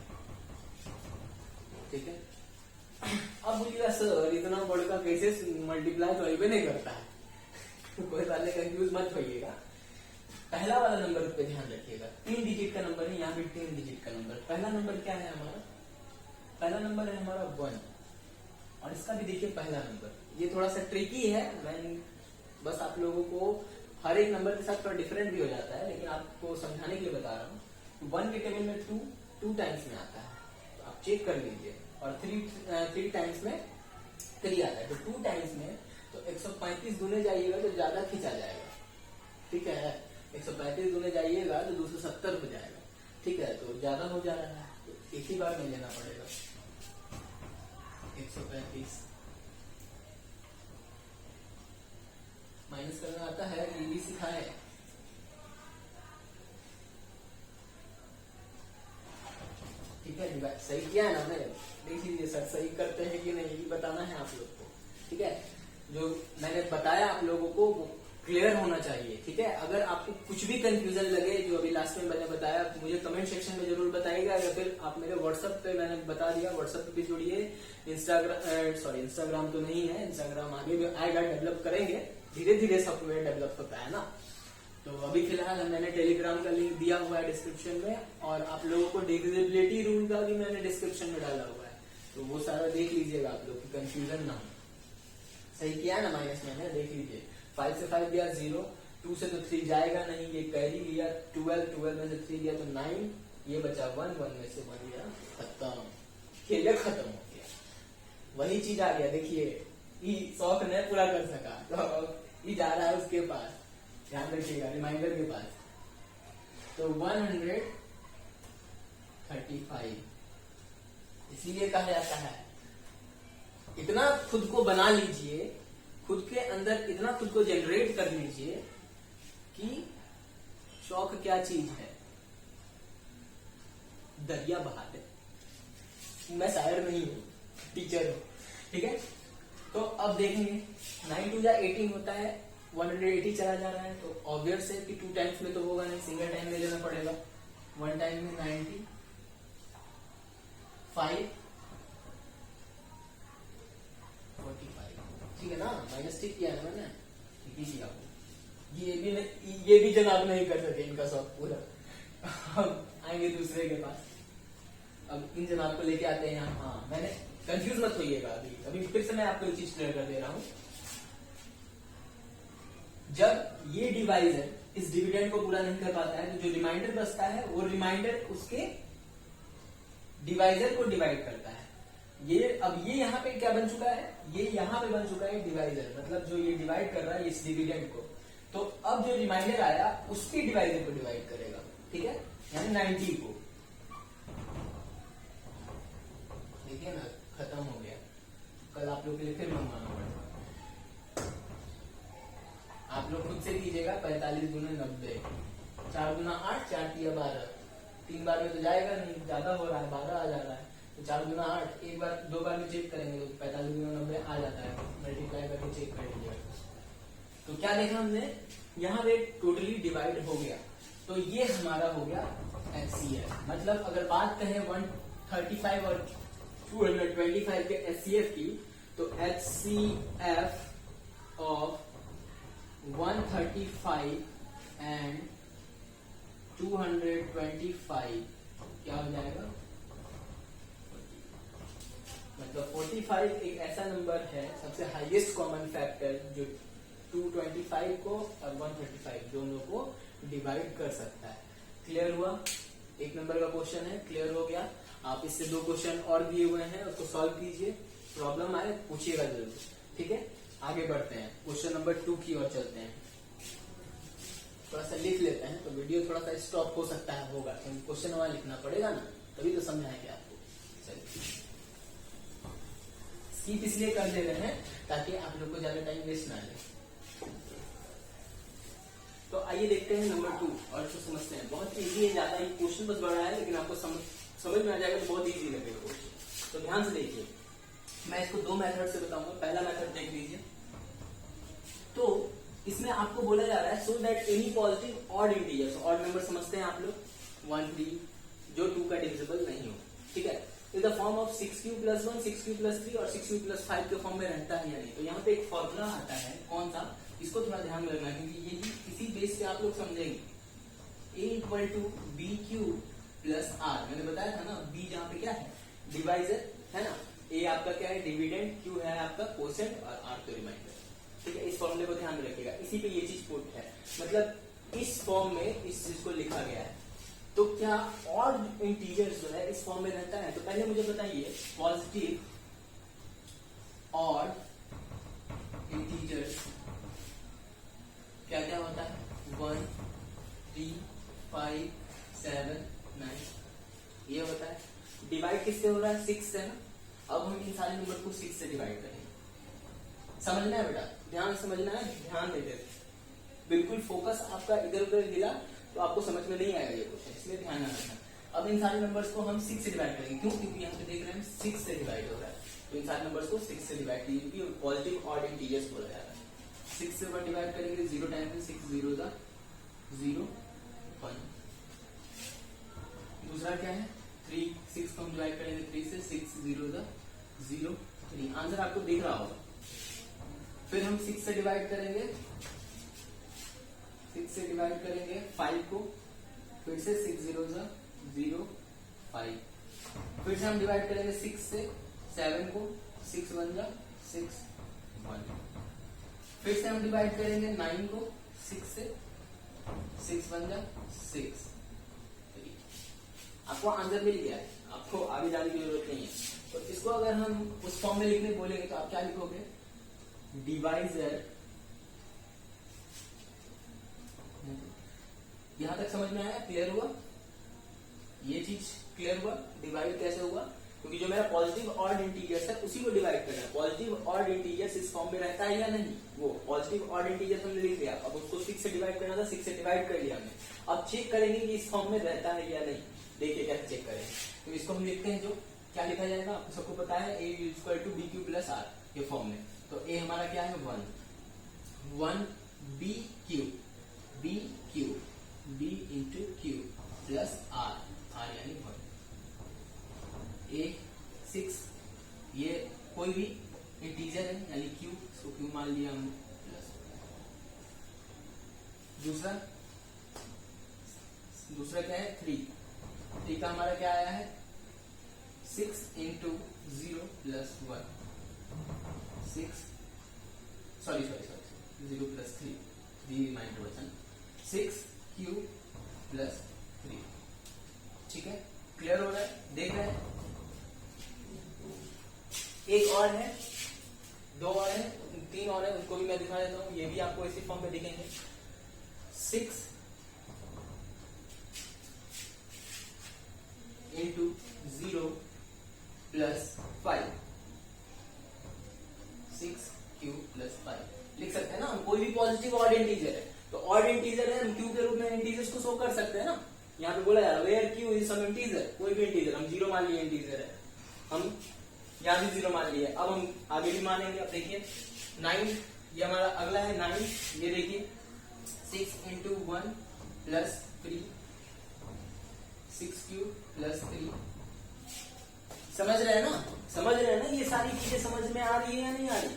Speaker 1: ठीक है। अब बोलिएगा सर इतना बड़का कैसे मल्टीप्लाई तो अभी नहीं करता है कोई वाले कंफ्यूज मत होइएगा। पहला वाला नंबर पे ध्यान रखिएगा, 3 डिजिट का नंबर है, यहाँ भी 3 डिजिट का नंबर। पहला नंबर क्या है हमारा? पहला नंबर है हमारा 1, और इसका भी देखिए पहला नंबर। ये थोड़ा सा ट्रिकी है, मैं बस आप लोगों को हर एक नंबर के साथ थोड़ा डिफरेंट भी हो जाता है, लेकिन आपको समझाने के लिए बता रहा हूँ। 1 के टेबल में 2 टाइम्स में आता है, तो आप चेक कर लीजिए। और 3 टाइम्स में 3 आता है, तो 2 टाइम्स में तो 135 गुने जाइएगा तो ज्यादा खींचा जाएगा, ठीक है। 135 गुने जाइएगा तो 270 हो जाएगा, ठीक है। तो ज्यादा हो जा रहा है, तो एक ही बार में लेना पड़ेगा 135। माइनस करना आता है, ये भी सिखाए। ठीक है, सही किया है ना मैंने, देख लीजिए सर सही करते हैं कि नहीं, ये बताना है आप लोग को, ठीक है। जो मैंने बताया आप लोगों को वो क्लियर होना चाहिए, ठीक है। अगर आपको कुछ भी कंफ्यूजन लगे जो अभी लास्ट में मैंने बताया, मुझे कमेंट सेक्शन में जरूर बताइएगा, या फिर आप मेरे व्हाट्सएप पे, मैंने बता दिया व्हाट्सएप पे भी जुड़िए। इंस्टाग्राम तो नहीं है, इंस्टाग्राम आगे भी आएगा, डेवलप करेंगे, धीरे धीरे सॉफ्टवेयर डेवलप होता है ना। तो अभी फिलहाल मैंने टेलीग्राम का लिंक दिया हुआ है डिस्क्रिप्शन में, और आप लोगों को डिविजिबिलिटी रूल का भी मैंने डिस्क्रिप्शन में डाला हुआ है, तो वो सारा देख लीजिएगा आप लोग की कंफ्यूजन ना हो। सही किया ना माइनस मैंने, देख लीजिए। 5 से 5 गया 0, 2 से तो 3 जाएगा नहीं, ये कैरी लिया। 12 में से 3 गया तो 9, ये बचा 1 में से 1 गया, खत्म, खेल खत्म हो गया। वही चीज आ गया, देखिए शौक नहीं पूरा कर सका तो ये जा रहा है उसके पास, ध्यान रखिएगा, रिमाइंडर के पास। तो 135, इसीलिए कहा जाता है इतना खुद को बना लीजिए, खुद के अंदर इतना खुद को जनरेट कर लीजिए कि शौक क्या चीज है, दरिया बहा दे। मैं शायर नहीं हूं, टीचर हूं, ठीक है। तो अब देखेंगे 9 2 18 होता है, 180 चला जा रहा है, तो ऑब्वियस है कि 2 टाइम्स में तो होगा नहीं, सिंगल टाइम में लेना पड़ेगा। 1 टाइम में 90, 5 45, ठीक है ना। माइनस ठीक किया है मैंने, ठीक ही किया। ये भी जनाब नहीं कर सके इनका शौक पूरा। अब आएंगे दूसरे के पास, अब इन जनाब को लेके आते हैं यहाँ। हाँ, मैंने कंफ्यूज मत होइएगा, अभी फिर से मैं आपको एक चीज क्लियर कर दे रहा हूं। जब ये डिवाइजर इस डिविडेंड को पूरा नहीं कर पाता है, तो जो रिमाइंडर बचता है वो रिमाइंडर उसके डिवाइजर को डिवाइड करता है। अब ये यहाँ पे क्या बन चुका है, ये यहाँ पे बन चुका है डिवाइजर, मतलब जो ये डिवाइड कर रहा है इस डिविडेंड को। तो अब जो रिमाइंडर आया उसके डिवाइजर को डिवाइड करेगा, ठीक है, यानी 90 को। देखिए ना, खत्म हो गया। कल आप लोग के लिए फिर मंगवाना पड़ेगा। आप लोग खुद से कीजिएगा। 45 गुना 90, 4 गुना 8, 4 तिया 12, 3 बार में तो जाएगा नहीं, ज्यादा हो रहा है, 12 आ जा रहा है। तो 4 गुना 8 एक बार 2 बार में चेक करेंगे तो 45 गुना 90 आ जाता है, मल्टीप्लाई करके चेक कर लीजिएगा। तो क्या देखा हमने, यहाँ पे टोटली डिवाइड हो गया। तो ये हमारा हो गया HCF। मतलब अगर बात करें 135 और 225 के HCF की, तो HCF ऑफ 135 एंड 225 क्या हो जाएगा, मतलब 45 एक ऐसा नंबर है, सबसे हाईएस्ट कॉमन फैक्टर जो 225 को और 135 दोनों को डिवाइड कर सकता है। क्लियर हुआ? एक नंबर का क्वेश्चन है, क्लियर हो गया। आप इससे 2 क्वेश्चन और दिए हुए हैं, उसको सॉल्व कीजिए। प्रॉब्लम आए पूछिएगा जरूर, ठीक है। आगे बढ़ते हैं, क्वेश्चन नंबर 2 की ओर चलते हैं। थोड़ा सा लिख लेते हैं, तो वीडियो थोड़ा सा स्टॉप हो सकता है, होगा, क्योंकि क्वेश्चन वहां लिखना पड़ेगा ना, तभी तो समझाएंगे आपको। चलिए, स्किप इसलिए कर दे रहे हैं ताकि आप लोग को ज्यादा टाइम वेस्ट ना लगे। तो आइए देखते हैं नंबर 2 और इसको समझते हैं। बहुत इजी है, ज्यादा ही क्वेश्चन बस बड़ा है, लेकिन आपको समझ में आ जाएगा तो बहुत इजी लगेगा क्वेश्चन। तो ध्यान से देखिए, मैं इसको 2 मेथड से बताऊंगा। पहला मेथड देख लीजिए। तो इसमें आपको बोला जा रहा है so that any positive odd integers, odd number समझते हैं आप लोग, 1 3 जो 2 का डिविजिबल नहीं हो, ठीक है, in the form of 6q + 1, 6q + 3 और 6q + 5 के फॉर्म में रहता है या नहीं। तो यहाँ पे एक फॉर्मूला आता है, कौन सा, इसको थोड़ा ध्यान में रखना, क्योंकि ये इसी बेस पे आप लोग समझेंगे। A = BQ + R, मैंने बताया था ना, B जहाँ पे क्या है, डिवाइजर है ना, A आपका क्या है, डिविडेंड, Q है आपका कोसेंट और R तो रिमाइंडर, ठीक है। इस फॉर्मूले को ध्यान में रखिएगा, इसी पे ये चीज पुट है, मतलब इस फॉर्म में इस चीज को लिखा गया है। तो क्या ऑड इंटीजर्स जो है इस फॉर्म में रहता है? तो पहले मुझे बताइए, पॉजिटिव ऑड इंटीजर्स क्या क्या होता है, 1 3 5 7 9, ये होता है। डिवाइड किससे हो रहा है, 6 से ना। अब हम इन सारे नंबर को 6 से डिवाइड करेंगे। समझना है बेटा, ध्यान समझना है, ध्यान देते थे। बिल्कुल फोकस आपका इधर उधर हिला तो आपको समझ में नहीं आएगा ये क्वेश्चन, इसलिए ध्यान रखना। अब इन सारे नंबर्स को हम 6 से डिवाइड करेंगे, क्यों, क्योंकि यहाँ पे देख रहे हैं 6 से डिवाइड हो रहा है। तो इन सारे नंबर्स को 6 से डिवाइड कीजिए, क्योंकि पॉजिटिव ऑड इंटीजर्स बोला जा रहा है। 6 से 1 डिवाइड करेंगे, 0 टाइम में 6 0 0 1। दूसरा क्या है, 3 6 को हम डिवाइड करेंगे 3 से, 6 0 0 3। आंसर आपको दिख रहा होगा। फिर हम 6 से डिवाइड करेंगे, 6 से डिवाइड करेंगे 5 को, फिर से 6 0 0 5। फिर से हम डिवाइड करेंगे 6 से 7 को, 6 1 6 1। फिर से हम डिवाइड करेंगे 9 को 6 से, 6 1 6। आपको आंसर मिल गया है, आपको आगे जाने की जरूरत नहीं है। तो इसको अगर हम उस फॉर्म में लिखने बोलेंगे तो आप क्या लिखोगे, डिवाइजर यहां तक समझ में आया, क्लियर हुआ? ये चीज क्लियर हुआ डिवाइड कैसे हुआ, क्योंकि जो मेरा पॉजिटिव ऑड इंटीजर्स है उसी को डिवाइड करना है। पॉजिटिव ऑड इंटीजर्स इस फॉर्म में रहता है या नहीं, वो पॉजिटिव ऑड इंटीजर्स हमने लिख लिया, अब उसको 6 से डिवाइड करना था, 6 से डिवाइड कर लिया हमने। अब चेक करेंगे कि इस फॉर्म में रहता है या नहीं। देखिए कैसे चेक करें, तो इसको हम लिखते हैं, जो क्या लिखा जाएगा आपको सबको पता है, a equal to B Q plus R के फॉर्म में। तो a हमारा क्या है 1 B Q b into Q plus R यानी 1 a 6, ये कोई भी इंटीजर है यानी q, इसको q मान लिया हमने, प्लस दूसरा क्या है 3 का हमारा क्या आया है 6 into 0 plus 1 sorry 0 plus 3 remainder बचन 6 क्यू प्लस 3। ठीक है, क्लियर हो रहा है, देख रहे हैं? एक और है, 2 और है, 3 और है, उनको भी मैं दिखा देता हूं, ये भी आपको इसी फॉर्म पे दिखेंगे। 6 इंटू 0 प्लस 5 6 क्यू प्लस 5 लिख सकते हैं ना हम, कोई भी पॉजिटिव ऑड इंटीजर है तो ऑड इंटीजर है, हम क्यू के रूप में इंटीजर्स को शो कर सकते हैं ना। यहाँ पे बोला जा रहा है where Q is some integer, कोई भी इंटीजर, हम 0 मान लिए इंटीजर है, हम यहाँ भी 0 मान लिए, अब हम आगे भी मानेंगे। अब देखिए 9, ये हमारा अगला है 9, ये देखिए 6 इंटू 1 प्लस 3 6 क्यू प्लस 3। समझ रहे हैं ना, ये सारी चीजें समझ में आ रही है या नहीं आ रही?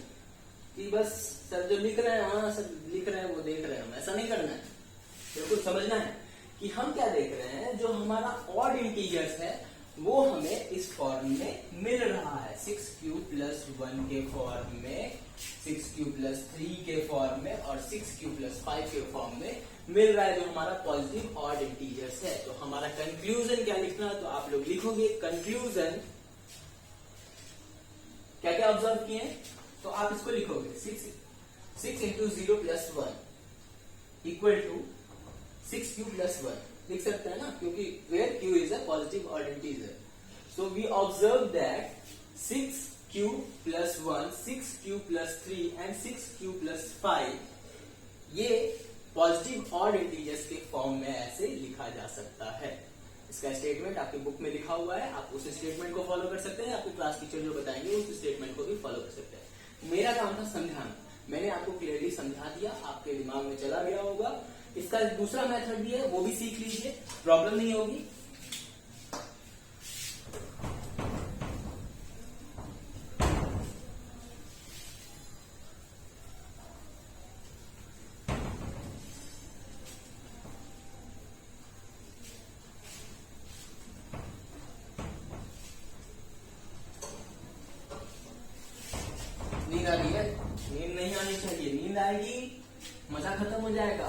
Speaker 1: कि बस सर जो लिख रहे हैं, हाँ सर लिख रहे हैं वो देख रहे हैं, ऐसा नहीं करना है, बिल्कुल समझना है कि हम क्या देख रहे हैं, जो हमारा ऑड इंटीजर्स है वो हमें इस फॉर्म में मिल रहा है, 6q प्लस 1 के फॉर्म में, 6q प्लस 3 के फॉर्म में और 6q प्लस 5 के फॉर्म में मिल रहा है, जो हमारा पॉजिटिव ऑड इंटीजर्स है। तो हमारा कंक्लूजन क्या लिखना है, तो आप लोग लिखोगे कंक्लूजन, क्या क्या ऑब्जर्व किए, तो आप इसको लिखोगे 6 into 0 plus 1 equal to 6q plus 1 लिख सकते हैं ना, क्योंकि where q is a positive odd integer. So we observe that 6q plus 1 6q plus 3 and 6q plus 5 ये पॉजिटिव ऑड इंटीजर्स के फॉर्म में ऐसे लिखा जा सकता है। इसका स्टेटमेंट आपकी बुक में लिखा हुआ है, आप उस स्टेटमेंट को फॉलो कर सकते हैं, आपके क्लास टीचर जो बताएंगे उस स्टेटमेंट को भी फॉलो कर सकते हैं। मेरा काम था समझाना, मैंने आपको क्लियरली समझा दिया, आपके दिमाग में चला गया होगा। इसका दूसरा मेथड भी है, वो भी सीख लीजिए, प्रॉब्लम नहीं होगी। नींद आ रही है? नींद नहीं आनी चाहिए, नींद आएगी मजा खत्म हो जाएगा,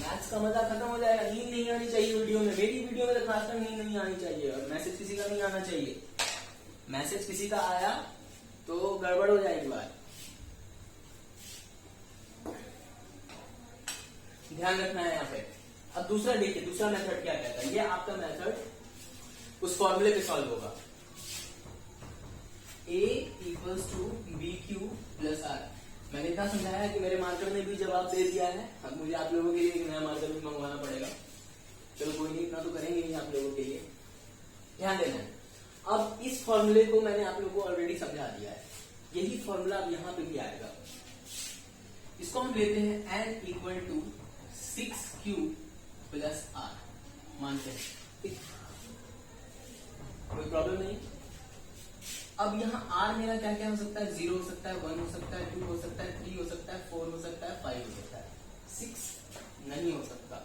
Speaker 1: मैथ्स का मजा खत्म हो जाएगा। नींद नहीं आनी चाहिए वीडियो में, मेरी वीडियो में तो खासकर नींद नहीं आनी चाहिए, और मैसेज किसी का नहीं आना चाहिए। मैसेज किसी का आया तो गड़बड़ हो जाएगी बात, ध्यान रखना है यहाँ पे। अब दूसरा देखिए, दूसरा मेथड क्या कहता है, ये आपका मेथड उस फॉर्मूले पे सॉल्व होगा, a equals to B Q plus R. मैंने इतना समझाया कि मेरे मार्कर ने भी जवाब दे दिया है, अब मुझे आप लोगों के लिए एक नया मार्कर भी मंगवाना पड़ेगा। चलो कोई नहीं, इतना तो करेंगे ही आप लोगों के लिए, ध्यान देना है। अब इस फॉर्मूले को मैंने आप लोगों को ऑलरेडी समझा दिया है, यही फॉर्मूला अब यहाँ पे भी आएगा। इसको हम लेते हैं n equal to 6q plus R मानते हैं, कोई प्रॉब्लम नहीं। अब यहाँ r मेरा क्या क्या हो सकता है, 0 हो सकता है, 1 हो सकता है, 2 हो सकता है, 3 हो सकता है, 4 हो सकता है, 5 हो सकता है, 6 नहीं हो सकता।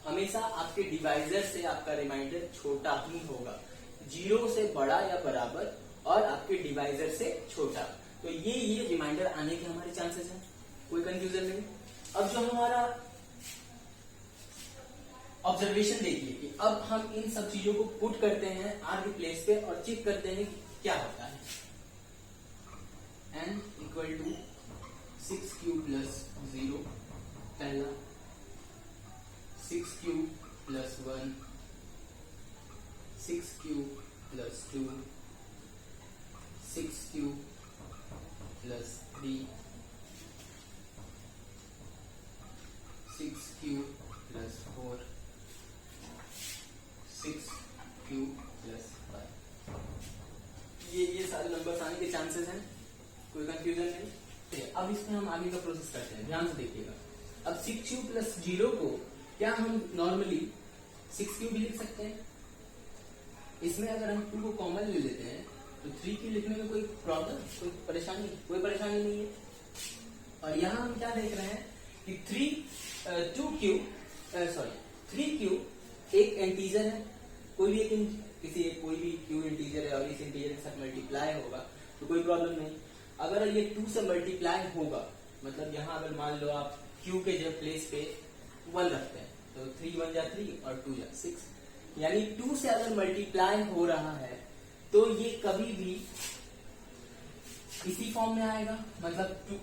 Speaker 1: हमेशा आपके डिवाइजर से आपका रिमाइंडर छोटा ही होगा, 0 से बड़ा या बराबर और आपके डिवाइजर से छोटा। तो ये रिमाइंडर आने के हमारे चांसेस हैं, कोई कंफ्यूजन नहीं। अब जो हमारा ऑब्जर्वेशन देखिए कि अब हम इन सब चीजों को पुट करते हैं r के प्लेस पे और चेक करते हैं कि क्या होता है। n equal to 6q plus 0 पहला, 6q 6q plus 2, 6q plus 3, 6q plus 4, 6q plus 5। ये सारे नंबर्स आने के चांसेस हैं, कोई कंफ्यूजन नहीं। ठीक है, अब इसमें हम आगे का प्रोसेस करते हैं, ध्यान से देखिएगा। अब 6q प्लस 0 को क्या हम नॉर्मली 6q भी लिख सकते हैं। इसमें अगर हम 2 को कॉमन ले लेते हैं तो 3q लिखने में कोई प्रॉब्लम, कोई परेशानी नहीं है। और यहाँ हम क्या देख रहे हैं कि 3q एक इंटीजर है, कोई भी q इंटीजर है और इस इंटीजर के साथ मल्टीप्लाई होगा तो कोई प्रॉब्लम नहीं। अगर ये 2 से मल्टीप्लाई होगा, मतलब यहाँ अगर मान लो आप q के जब प्लेस पे 1 रखते हैं तो 3 1 जा 3 और 2 जा 6, यानी 2 से अगर मल्टीप्लाई हो रहा है तो ये कभी भी इसी फॉर्म में आएगा, मतलब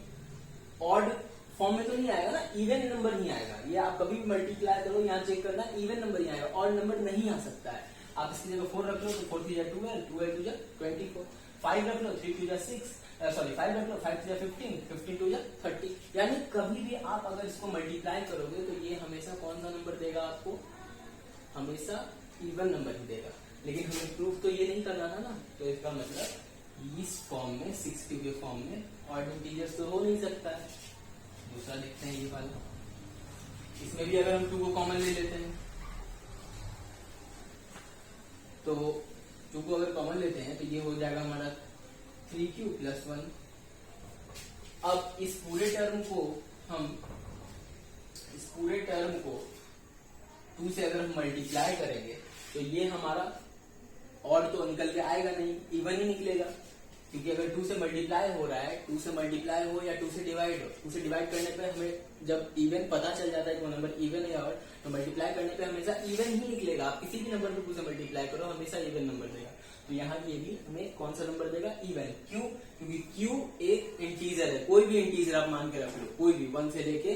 Speaker 1: ऑड फॉर्म में तो नहीं आएगा ना, इवन नंबर नहीं आएगा। ये आप कभी भी मल्टीप्लाई करो, यहाँ चेक करना, इवन नंबर ही आएगा, ऑड नंबर नहीं आ सकता है। आप इसकी जगह 4 रख लो तो 4 3 जा 12, 12 2 जा 24, 5 रख लो 3 2 जा 6, 5 रख लो 5 3 जा 15, 15 2 जा 30। यानी कभी भी आप अगर इसको मल्टीप्लाई करोगे तो ये हमेशा कौन सा नंबर देगा आपको, हमेशा इवन नंबर ही देगा। लेकिन हमें प्रूफ तो ये नहीं करना था ना, तो इसका मतलब इस फॉर्म में 6q के फॉर्म में ऑड इंटीजर्स तो हो नहीं सकता है। दूसरा देखते हैं ये वाला, इसमें भी अगर हम 2 को कॉमन ले लेते हैं तो 2 को अगर कॉमन लेते हैं तो ये हो जाएगा हमारा 3q plus 1। अब इस पूरे टर्म को 2 से अगर हम मल्टीप्लाई करेंगे तो ये हमारा ऑड तो निकल के आएगा नहीं, इवन ही निकलेगा। क्योंकि अगर 2 से मल्टीप्लाई हो रहा है, 2 से मल्टीप्लाई हो या 2 से डिवाइड हो, 2 से डिवाइड करने पे हमें जब इवन पता चल जाता है कि वो नंबर इवन है और तो मल्टीप्लाई करने पे हमेशा इवन ही निकलेगा। आप किसी भी नंबर को 2 से मल्टीप्लाई करो हमेशा इवन नंबर देगा। तो यहाँ ये भी हमें कौन सा नंबर देगा, इवन। क्यों? क्योंकि q एक इंटीजर है, कोई भी इंटीजर आप मान के रख लो, कोई भी 1 से लेके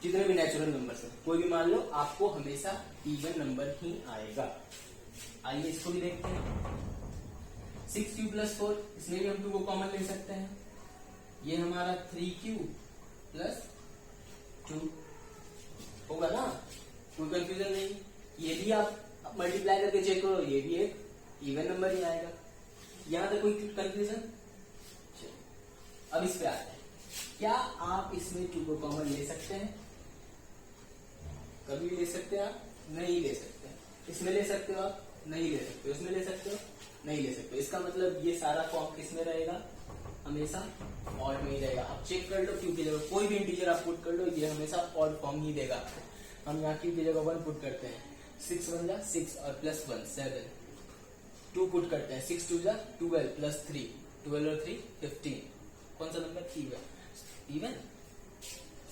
Speaker 1: जितने भी नेचुरल नंबर है कोई भी मान लो, आपको हमेशा इवन नंबर ही आएगा। आइए इसको भी देखते हैं। 6q plus 4, इसमें भी हम 2 को कॉमन ले सकते हैं। ये हमारा 3q plus 2 होगा ना, कोई कंफ्यूजन नहीं। ये भी आप मल्टीप्लाई करके चेक करो, ये भी एक इवन नंबर ही आएगा। यहां तक कोई कंफ्यूजन? अब इस पे आते हैं, क्या आप इसमें 2 को कॉमन ले सकते हैं? कभी ले सकते हैं आप? नहीं ले सकते। इसमें ले सकते हो आप? नहीं ले सकते। इसमें ले सकते हो? नहीं ले सकते। इसका मतलब ये सारा फॉर्म किसमें रहेगा, हमेशा ऑड में ही रहेगा। आप चेक कर लो, क्यू की जगह कोई भी इंटीजर आप पुट कर लो, ये हमेशा ऑड फॉर्म ही देगा। हम यहाँ क्यू की जगह 1 पुट करते हैं, 6 1 जा 6 और प्लस 1 7, 2 पुट करते हैं, 6 2 जा 12 प्लस 3, 12 और 3 15, कौन सा नंबर, इवन।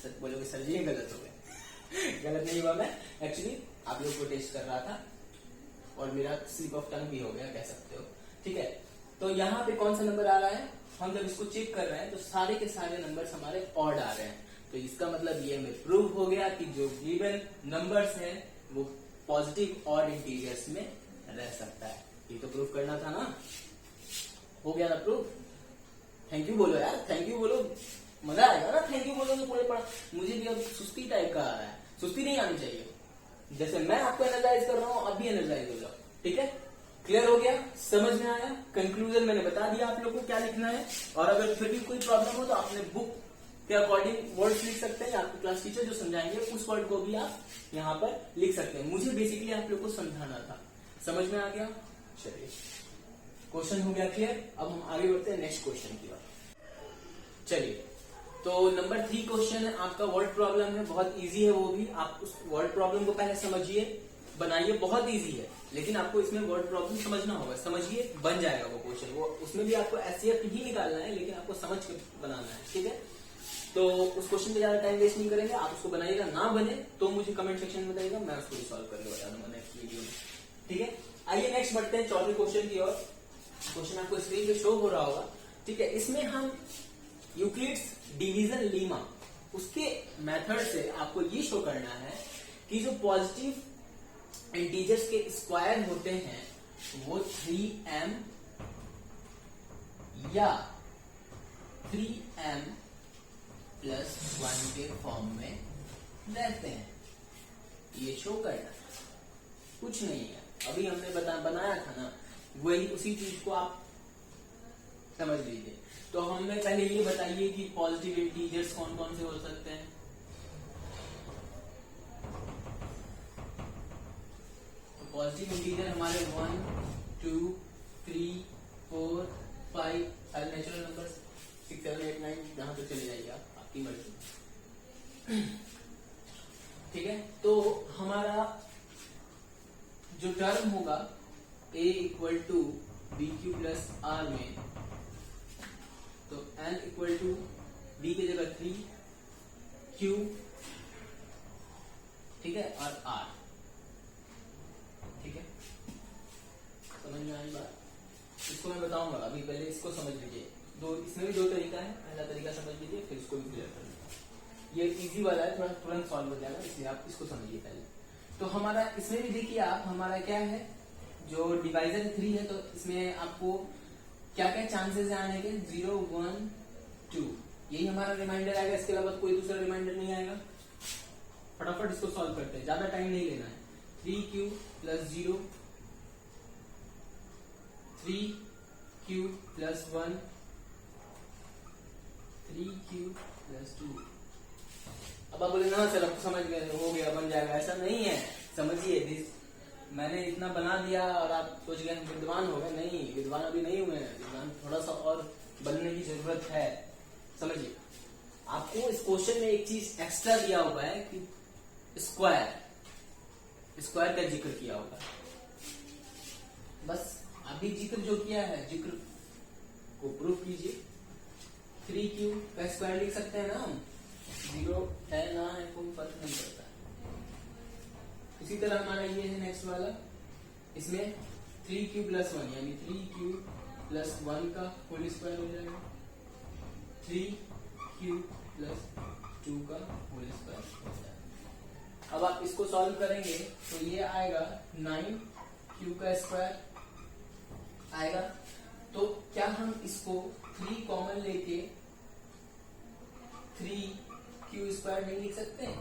Speaker 1: सर बोलोगे सर ये गलत हो गया। गलत नहीं हुआ, मैं एक्चुअली आप लोग को टेस्ट कर रहा था और मेरा स्लिप ऑफ टंग भी हो गया, कह सकते हो। ठीक है, तो यहाँ पे कौन सा नंबर आ रहा है, हम जब इसको चेक कर रहे हैं तो सारे के सारे नंबर्स हमारे ऑड आ रहे हैं। तो इसका मतलब ये हमें प्रूव हो गया कि जो गिवन नंबर्स हैं वो पॉजिटिव ऑड इंटीजर्स में रह सकता है। ये तो प्रूव करना था ना, हो गया ना प्रूफ। थैंक यू बोलो यार, थैंक यू बोलो, मजा आएगा ना थैंक यू बोलोगे पूरे पढ़ा। मुझे भी अब सुस्ती टाइप का आ रहा है, सुस्ती नहीं आनी चाहिए। जैसे मैं आपको एनर्जाइज कर रहा हूँ, अब भी एनर्जाइज हो जाओ। ठीक है, क्लियर हो गया, समझ में आया। कंक्लूजन मैंने बता दिया आप लोगों को क्या लिखना है। और अगर फिर भी कोई प्रॉब्लम हो तो आपने बुक के अकॉर्डिंग वर्ड्स लिख सकते हैं, आपके क्लास टीचर जो समझाएंगे उस वर्ड को भी आप यहाँ पर लिख सकते हैं। मुझे बेसिकली आप लोग को समझाना था, समझ में आ गया। चलिए, क्वेश्चन हो गया क्लियर। अब हम आगे बढ़ते हैं नेक्स्ट क्वेश्चन की ओर। चलिए, तो नंबर 3 क्वेश्चन है आपका, वर्ड प्रॉब्लम है, बहुत इजी है वो भी। आप उस वर्ड प्रॉब्लम को पहले समझिए, बनाइए, बहुत इजी है, लेकिन आपको इसमें वर्ड प्रॉब्लम समझना होगा। समझिए, बन जाएगा वो क्वेश्चन। वो उसमें भी आपको एचसीएफ ही निकालना है, लेकिन आपको समझ के बनाना है। ठीक है, तो उस क्वेश्चन में ज्यादा टाइम वेस्ट नहीं करेंगे, आप उसको बनाइएगा। ना बने तो मुझे कमेंट सेक्शन में बताइएगा, मैं उसको सॉल्व करके बता दूंगा नेक्स्ट वीडियो में। ठीक है, आइए नेक्स्ट बढ़ते हैं चौथे क्वेश्चन की ओर। क्वेश्चन आपको स्क्रीन पे शो हो रहा होगा। ठीक है, इसमें हम यूक्लिड्स डिवीजन लीमा उसके मेथड से आपको ये शो करना है कि जो पॉजिटिव इंटीजर्स के स्क्वायर होते हैं वो 3m या 3m प्लस 1 के फॉर्म में रहते हैं। ये शो करना कुछ नहीं है, अभी हमने बनाया था ना, वही उसी चीज को आप समझ लीजिए। तो हमें पहले ये बताइए कि पॉजिटिव इंटीजर्स कौन कौन से हो सकते हैं। तो पॉजिटिव इंटीजर हमारे 1 2 3 4 5 सारे नेचुरल नंबर 6 7 8 9 जहां तक चले जाइए आप, आपकी मर्जी। ठीक है, तो हमारा जो टर्म होगा a equal to B Q plus R में, तो n इक्वल टू b की जगह 3 q, ठीक है, और r। ठीक है, समझ में आई बात? इसको मैं बताऊंगा, अभी पहले इसको समझ लीजिए। इसमें भी दो तरीका है, पहला तरीका समझ लीजिए, फिर इसको भी क्लियर कर लीजिए। ये इजी वाला है, थोड़ा तुरंत सॉल्व हो जाएगा, इसलिए आप इसको समझिए पहले। तो हमारा इसमें भी देखिए आप, हमारा क्या है, जो डिवाइजर 3 है, तो इसमें आपको क्या क्या चांसेस है आने के, 0 1 2, यही हमारा रिमाइंडर आएगा, इसके अलावा कोई दूसरा रिमाइंडर नहीं आएगा। फटाफट इसको सॉल्व करते हैं, ज्यादा टाइम नहीं लेना है। 3q plus 0, 3q plus 1, 3q plus 2। अब आप बोले ना सर समझ गए, हो गया, बन जाएगा, ऐसा नहीं है, समझिए। मैंने इतना बना दिया और आप सोच गए हम विद्वान हो गए, नहीं, विद्वान अभी नहीं हुए हैं, विद्वान थोड़ा सा और बनने की जरूरत है। समझिए, आपको इस क्वेश्चन में एक चीज एक्स्ट्रा दिया हुआ है कि स्क्वायर का जिक्र किया होगा, बस अभी जिक्र जो किया है, जिक्र को प्रूफ कीजिए। 3q का स्क्वायर लिख सकते हैं ना हम, 0 है ना है कोई फर्क नहीं पड़ता। इसी तरह हमारा ये है नेक्स्ट वाला, इसमें 3q प्लस 1 यानी 3q प्लस 1 का होल स्क्वायर हो जाएगा, 3q प्लस 2 का होल स्क्वायर हो जाएगा। अब आप इसको सॉल्व करेंगे तो ये आएगा 9q का स्क्वायर आएगा। तो क्या हम इसको 3 कॉमन लेके 3q स्क्वायर नहीं लिख सकते हैं?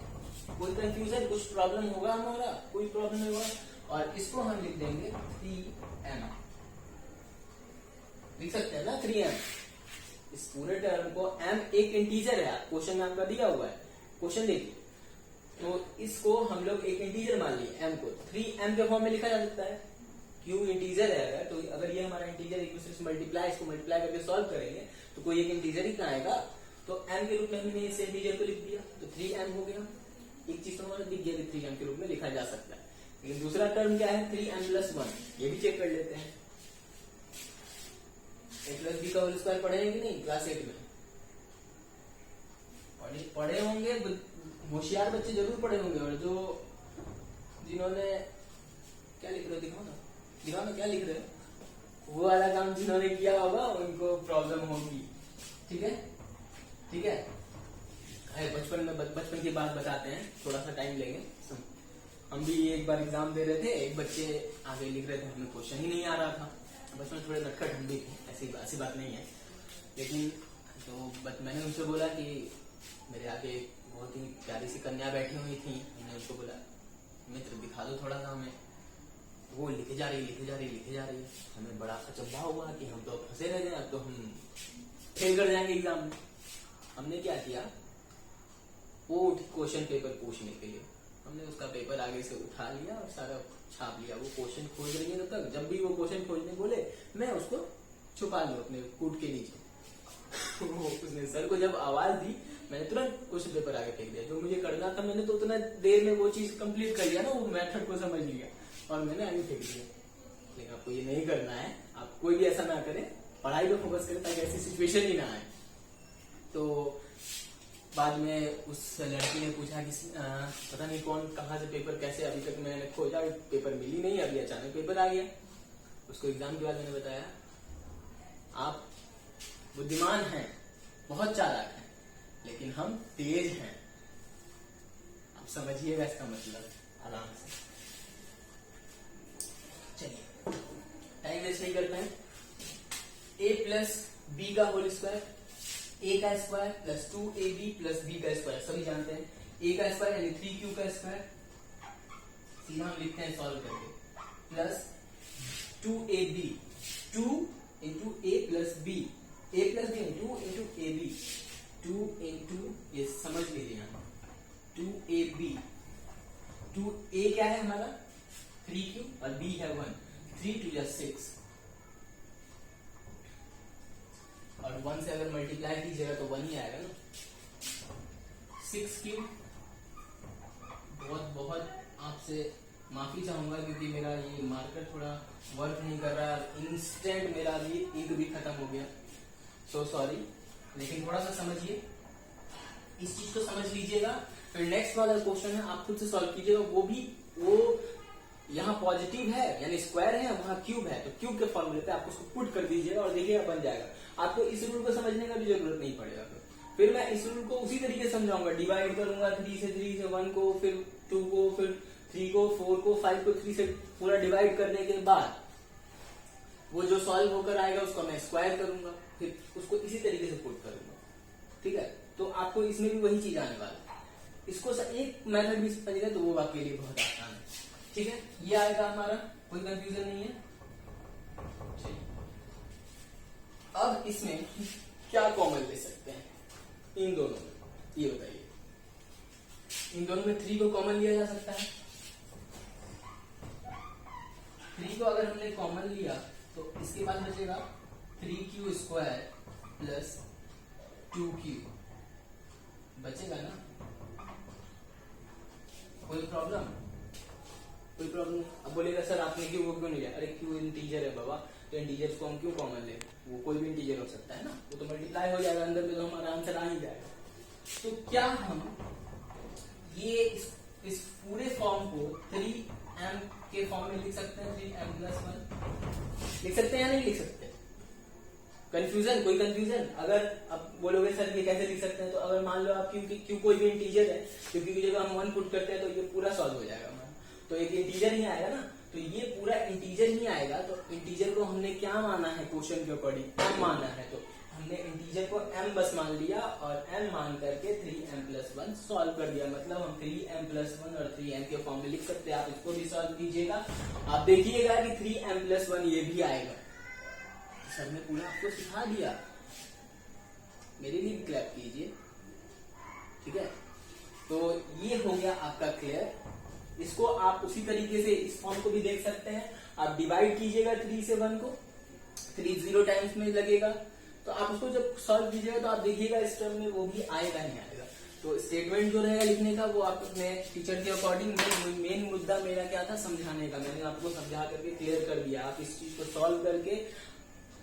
Speaker 1: कोई कंफ्यूजन, कुछ प्रॉब्लम होगा हमारा? कोई प्रॉब्लम नहीं होगा। और इसको हम लिख देंगे 3m, लिख सकते हैं ना 3m। इस पूरे टर्म को, m एक इंटीजर है, क्वेश्चन में आपका दिया हुआ है, क्वेश्चन देखिए। तो इसको हम लोग एक इंटीजर मान लिए, m को 3m के फॉर्म में लिखा जा सकता है, क्यों इंटीजर है। अगर तो अगर ये हमारा इंटीजर एक दूसरे से मल्टीप्लाई, इसको मल्टीप्लाई करके सॉल्व करेंगे तो कोई एक इंटीजर ही कहाँ आएगा। तो m के रूप में हमने इस इंटीजर को लिख दिया, तो 3m हो गया। एक चीज तो हमारा दिख गया कि 3m के रूप में लिखा जा सकता है। लेकिन दूसरा टर्म क्या है, 3m प्लस 1, ये भी चेक कर लेते हैं। a प्लस बी का होल स्क्वायर पढ़े हैं कि नहीं क्लास 8 में? पढ़े होंगे, होशियार बच्चे जरूर पढ़े होंगे। और जो जिन्होंने क्या लिख रहे हो, दिखाओ ना क्या लिख रहे हो, वो वाला काम जिन्होंने किया होगा उनको प्रॉब्लम होगी। ठीक है, ठीक है। बचपन की बात बताते हैं, थोड़ा सा टाइम लेंगे। हम भी एक बार एग्जाम दे रहे थे, एक बच्चे आगे लिख रहे थे, हमें क्वेश्चन ही नहीं आ रहा था। बचपन थोड़े नटखट हम भी थे, ऐसी बात नहीं है। लेकिन तो मैंने उनसे बोला कि मेरे आगे बहुत ही प्यारी सी कन्या बैठी हुई थी, मैंने उनको बोला मित्र दिखा दो थोड़ा सा हमें। वो लिखे जा रही है। हमें बड़ा अचंभा हुआ कि हम तो फंसे रह गए, अब तो हम फेल कर जाएंगे एग्जाम में। हमने क्या किया, वो क्वेश्चन पेपर पूछने के लिए हमने उसका पेपर आगे से उठा लिया और सारा छाप लिया। वो क्वेश्चन खोज रही है, तब जब भी वो क्वेश्चन खोजने बोले मैं उसको छुपा लूं अपने कूट के नीचे। उसने सर को जब आवाज दी, मैंने तुरंत क्वेश्चन पेपर आगे फेंक दिया। जो मुझे करना था मैंने तो उतना देर में वो चीज कंप्लीट कर लिया ना, वो मेथड को समझ लिया और मैंने आगे फेंक दिया। लेकिन आपको ये नहीं करना है, आप कोई भी ऐसा ना करे, पढ़ाई पे फोकस करें ताकि ऐसी सिचुएशन ही ना आए। तो बाद में उस लड़की ने पूछा कि पता नहीं कौन कहाँ से पेपर कैसे, अभी तक मैंने खोजा पेपर मिली नहीं, अभी अचानक पेपर आ गया। उसको एग्जाम के बाद मैंने बताया आप बुद्धिमान हैं, बहुत चालाक हैं, लेकिन हम तेज हैं। आप समझिएगा इसका मतलब आराम से। चलिए टाइम वेस्ट नहीं करते हैं। a प्लस बी का होल स्क्वायर, a का square plus 2ab plus b का स्क्वायर, सभी जानते हैं। a का स्क्वायर यानी 3q का स्क्वायर, सीधा हम लिखते हैं सॉल्व करके, plus 2ab, 2 into a plus b, a plus b 2 into ab, 2 into ये समझ लीजिए यहाँ 2ab, 2a क्या है हमारा 3q और b है 1, 3 2 जा 6 और 1 से अगर मल्टीप्लाई कीजिएगा तो 1 ही आएगा ना, 6q। बहुत बहुत आपसे माफी चाहूंगा क्योंकि मेरा ये मार्कर थोड़ा वर्क नहीं कर रहा है, इंस्टेंट मेरा भी इंक भी खत्म हो गया, सो सॉरी। लेकिन थोड़ा सा समझिए, इस चीज को समझ लीजिएगा। फिर नेक्स्ट वाला क्वेश्चन है आप खुद से सॉल्व कीजिएगा, वो यहाँ पॉजिटिव है यानी स्क्वायर है, वहां क्यूब है, तो क्यूब के फॉर्मूले पे आप उसको पुट कर दीजिएगा और देखिएगा बन जाएगा। आपको इस रूल को समझने का भी जरूरत नहीं पड़ेगा। फिर मैं इस रूल को उसी तरीके से समझाऊंगा, डिवाइड करूंगा 3 से 1 को, फिर 2 को, फिर 3 को, 4 को, 5 को 3 से पूरा डिवाइड करने के बाद वो जो सॉल्व होकर आएगा उसको मैं स्क्वायर करूंगा, फिर उसको इसी तरीके से पुट करूंगा, ठीक है। तो आपको इसमें भी वही चीज आने वाला है। इसको एक मेथड भी समझिएगा तो वो आपके लिए बहुत आसान है, ठीक है। ये आएगा हमारा, कोई कंफ्यूजन नहीं है। अब इसमें क्या कॉमन ले सकते हैं इन दोनों में, ये बताइए। इन दोनों में 3 को कॉमन लिया जा सकता है। 3 को अगर हमने कॉमन लिया तो इसके बाद बचेगा 3q स्क्वायर प्लस 2q, बचेगा ना। कोई प्रॉब्लम? कोई प्रॉब्लम? अब बोलेगा सर आपने क्यू को क्यों नहीं लिया? अरे क्यू इंटीजर है बाबा, तो इंटीजर्स को हम क्यों कॉमन ले? वो कोई भी इंटीजर हो सकता है ना, वो तो मल्टीप्लाई हो जाएगा अंदर में, तो हमारा आंसर आ ही जाएगा। तो क्या हम ये इस पूरे फॉर्म को 3m के फॉर्म में लिख सकते हैं? 3m+1 लिख सकते हैं या नहीं लिख सकते? कंफ्यूजन? कोई कंफ्यूजन? अगर अब बोलोगे सर ये कैसे लिख सकते हैं, तो अगर मान लो आप क्यू कोई भी इंटीजर है, क्योंकि जब हम 1 पुट करते हैं तो ये पूरा सॉल्व हो जाएगा हमारा, तो एक इंटीजर ही आएगा ना, तो ये पूरा इंटीजर ही आएगा। तो इंटीजर को हमने क्या माना है क्वेश्चन के अकॉर्डिंग? m माना है, तो हमने इंटीजर को m बस मान लिया और m मान करके 3m+1 सॉल्व कर दिया। मतलब हम 3m+1 और 3m के फॉर्म में लिख सकते हैं। आप इसको भी सॉल्व कीजिएगा, आप देखिएगा कि 3m+1 ये भी आएगा। सर ने पूरा आपको सिखा दिया, मेरे लिए क्लैप कीजिए, ठीक है। तो ये हो गया आपका क्लियर। इसको आप उसी तरीके से इस फॉर्म को भी देख सकते हैं। आप डिवाइड कीजिएगा 3 से 1 को, 3 0 टाइम्स में लगेगा, तो आप उसको जब सॉल्व कीजिएगा तो आप देखिएगा इस टर्म में वो भी आएगा नहीं आएगा। तो स्टेटमेंट जो रहेगा लिखने का वो आप अपने टीचर के अकॉर्डिंग, मेन मुद्दा मेरा क्या था समझाने का, मैंने आपको समझा करके क्लियर कर दिया। आप इस चीज को सॉल्व करके,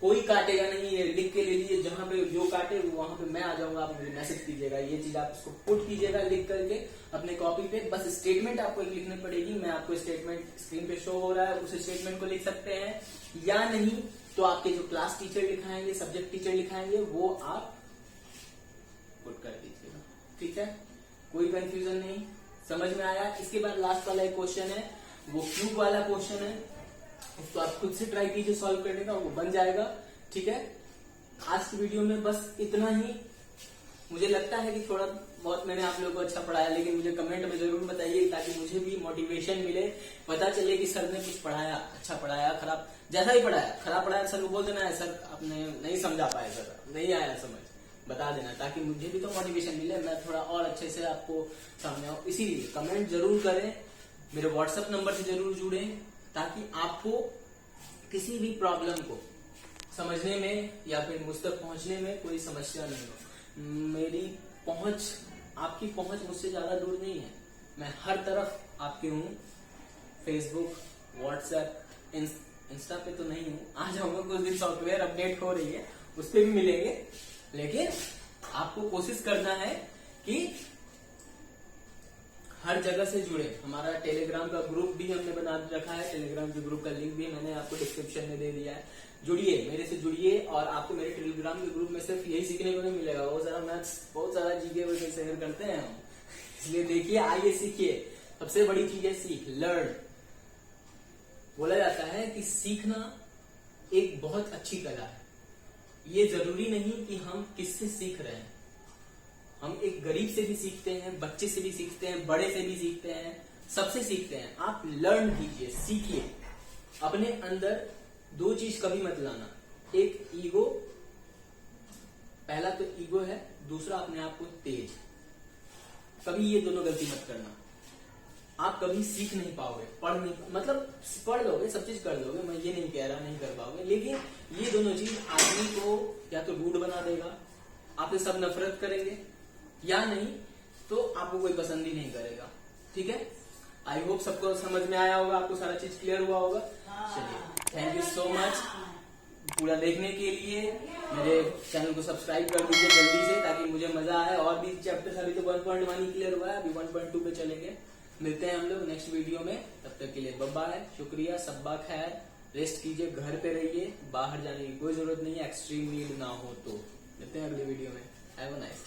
Speaker 1: कोई काटेगा नहीं, ये लिख के ले लीजिए, जहां पे जो काटे वहां पे मैं आ जाऊंगा, आप मुझे मैसेज कीजिएगा। ये चीज आप इसको पुट कीजिएगा लिख करके अपने कॉपी पे। बस स्टेटमेंट आपको एक लिखनी पड़ेगी, मैं आपको स्टेटमेंट स्क्रीन पे शो हो रहा है, उस स्टेटमेंट को लिख सकते हैं, या नहीं तो आपके जो क्लास टीचर लिखाएंगे, सब्जेक्ट टीचर लिखाएंगे, वो आप पुट कर दीजिएगा, ठीक है। कोई कंफ्यूजन नहीं, समझ में आया? इसके बाद लास्ट वाला एक क्वेश्चन है, वो क्यूब वाला क्वेश्चन है, उसको आप खुद से ट्राई कीजिए सॉल्व करने का, वो बन जाएगा, ठीक है। आज की वीडियो में बस इतना ही। मुझे लगता है कि थोड़ा बहुत मैंने आप लोगों को अच्छा पढ़ाया, लेकिन मुझे कमेंट में जरूर बताइए ताकि मुझे भी मोटिवेशन मिले, पता चले कि सर ने कुछ पढ़ाया, अच्छा पढ़ाया, खराब, जैसा ही पढ़ाया, खराब पढ़ाया सर को बोल देना है, सर आपने नहीं समझा पाए, सर नहीं आया समझ, बता देना, ताकि मुझे भी तो मोटिवेशन मिले, मैं थोड़ा और अच्छे से आपको समझाऊं। इसीलिए कमेंट जरूर करें, मेरे व्हाट्सएप नंबर से जरूर जुड़े, ताकि आपको किसी भी प्रॉब्लम को समझने में या फिर मुझ तक पहुंचने में कोई समस्या नहीं हो। मेरी पहुंच, आपकी पहुंच मुझसे ज्यादा दूर नहीं है, मैं हर तरफ आपके हूँ। फेसबुक, व्हाट्सएप, इंस्टा पे तो नहीं हूँ, आ जाऊंगा कुछ दिन, सॉफ्टवेयर अपडेट हो रही है, उस पर भी मिलेंगे। लेकिन आपको कोशिश करना है कि हर जगह से जुड़े। हमारा टेलीग्राम का ग्रुप भी हमने बना रखा है, टेलीग्राम के ग्रुप का लिंक भी मैंने आपको डिस्क्रिप्शन में दे दिया है। जुड़िए, मेरे से जुड़िए, और आपको मेरे टेलीग्राम के ग्रुप में सिर्फ यही सीखने को नहीं मिलेगा, बहुत सारा मैथ्स, बहुत सारा जीके वगैरह शेयर करते हैं हम, इसलिए देखिए, आइए सीखिए। सबसे बड़ी चीज है सीख, लर्न, बोला जाता है कि सीखना एक बहुत अच्छी कला है। ये जरूरी नहीं कि हम किससे सीख रहे हैं, हम एक गरीब से भी सीखते हैं, बच्चे से भी सीखते हैं, बड़े से भी सीखते हैं, सबसे सीखते हैं। आप लर्न कीजिए, सीखिए। अपने अंदर दो चीज कभी मत लाना, एक ईगो, पहला तो ईगो है, दूसरा अपने आप को तेज। कभी ये दोनों गलती मत करना। आप कभी सीख नहीं पाओगे, मतलब पढ़ लोगे, सब चीज कर लोगे, मैं ये नहीं कह रहा नहीं कर पाओगे, लेकिन ये दोनों चीज आदमी को या तो रूड बना देगा, आपसे सब नफरत करेंगे, या नहीं तो आपको कोई पसंद ही नहीं करेगा। ठीक है, आई होप सबको समझ में आया होगा, आपको सारा चीज क्लियर हुआ होगा। चलिए, थैंक यू सो मच पूरा देखने के लिए। मेरे चैनल को सब्सक्राइब कर दीजिए जल्दी से, ताकि मुझे मजा आए। और भी चैप्टर्स, अभी तो 1.1 ही क्लियर हुआ है, अभी 1.2 पे चलेंगे। मिलते हैं हम लोग नेक्स्ट वीडियो में, तब तक के लिए बाय बाय, शुक्रिया, सब्बा खैर। रेस्ट कीजिए, घर पे रहिए, बाहर जाने की कोई जरूरत नहीं है, एक्सट्रीम नीड ना हो तो। मिलते हैं अगले वीडियो में। Have a nice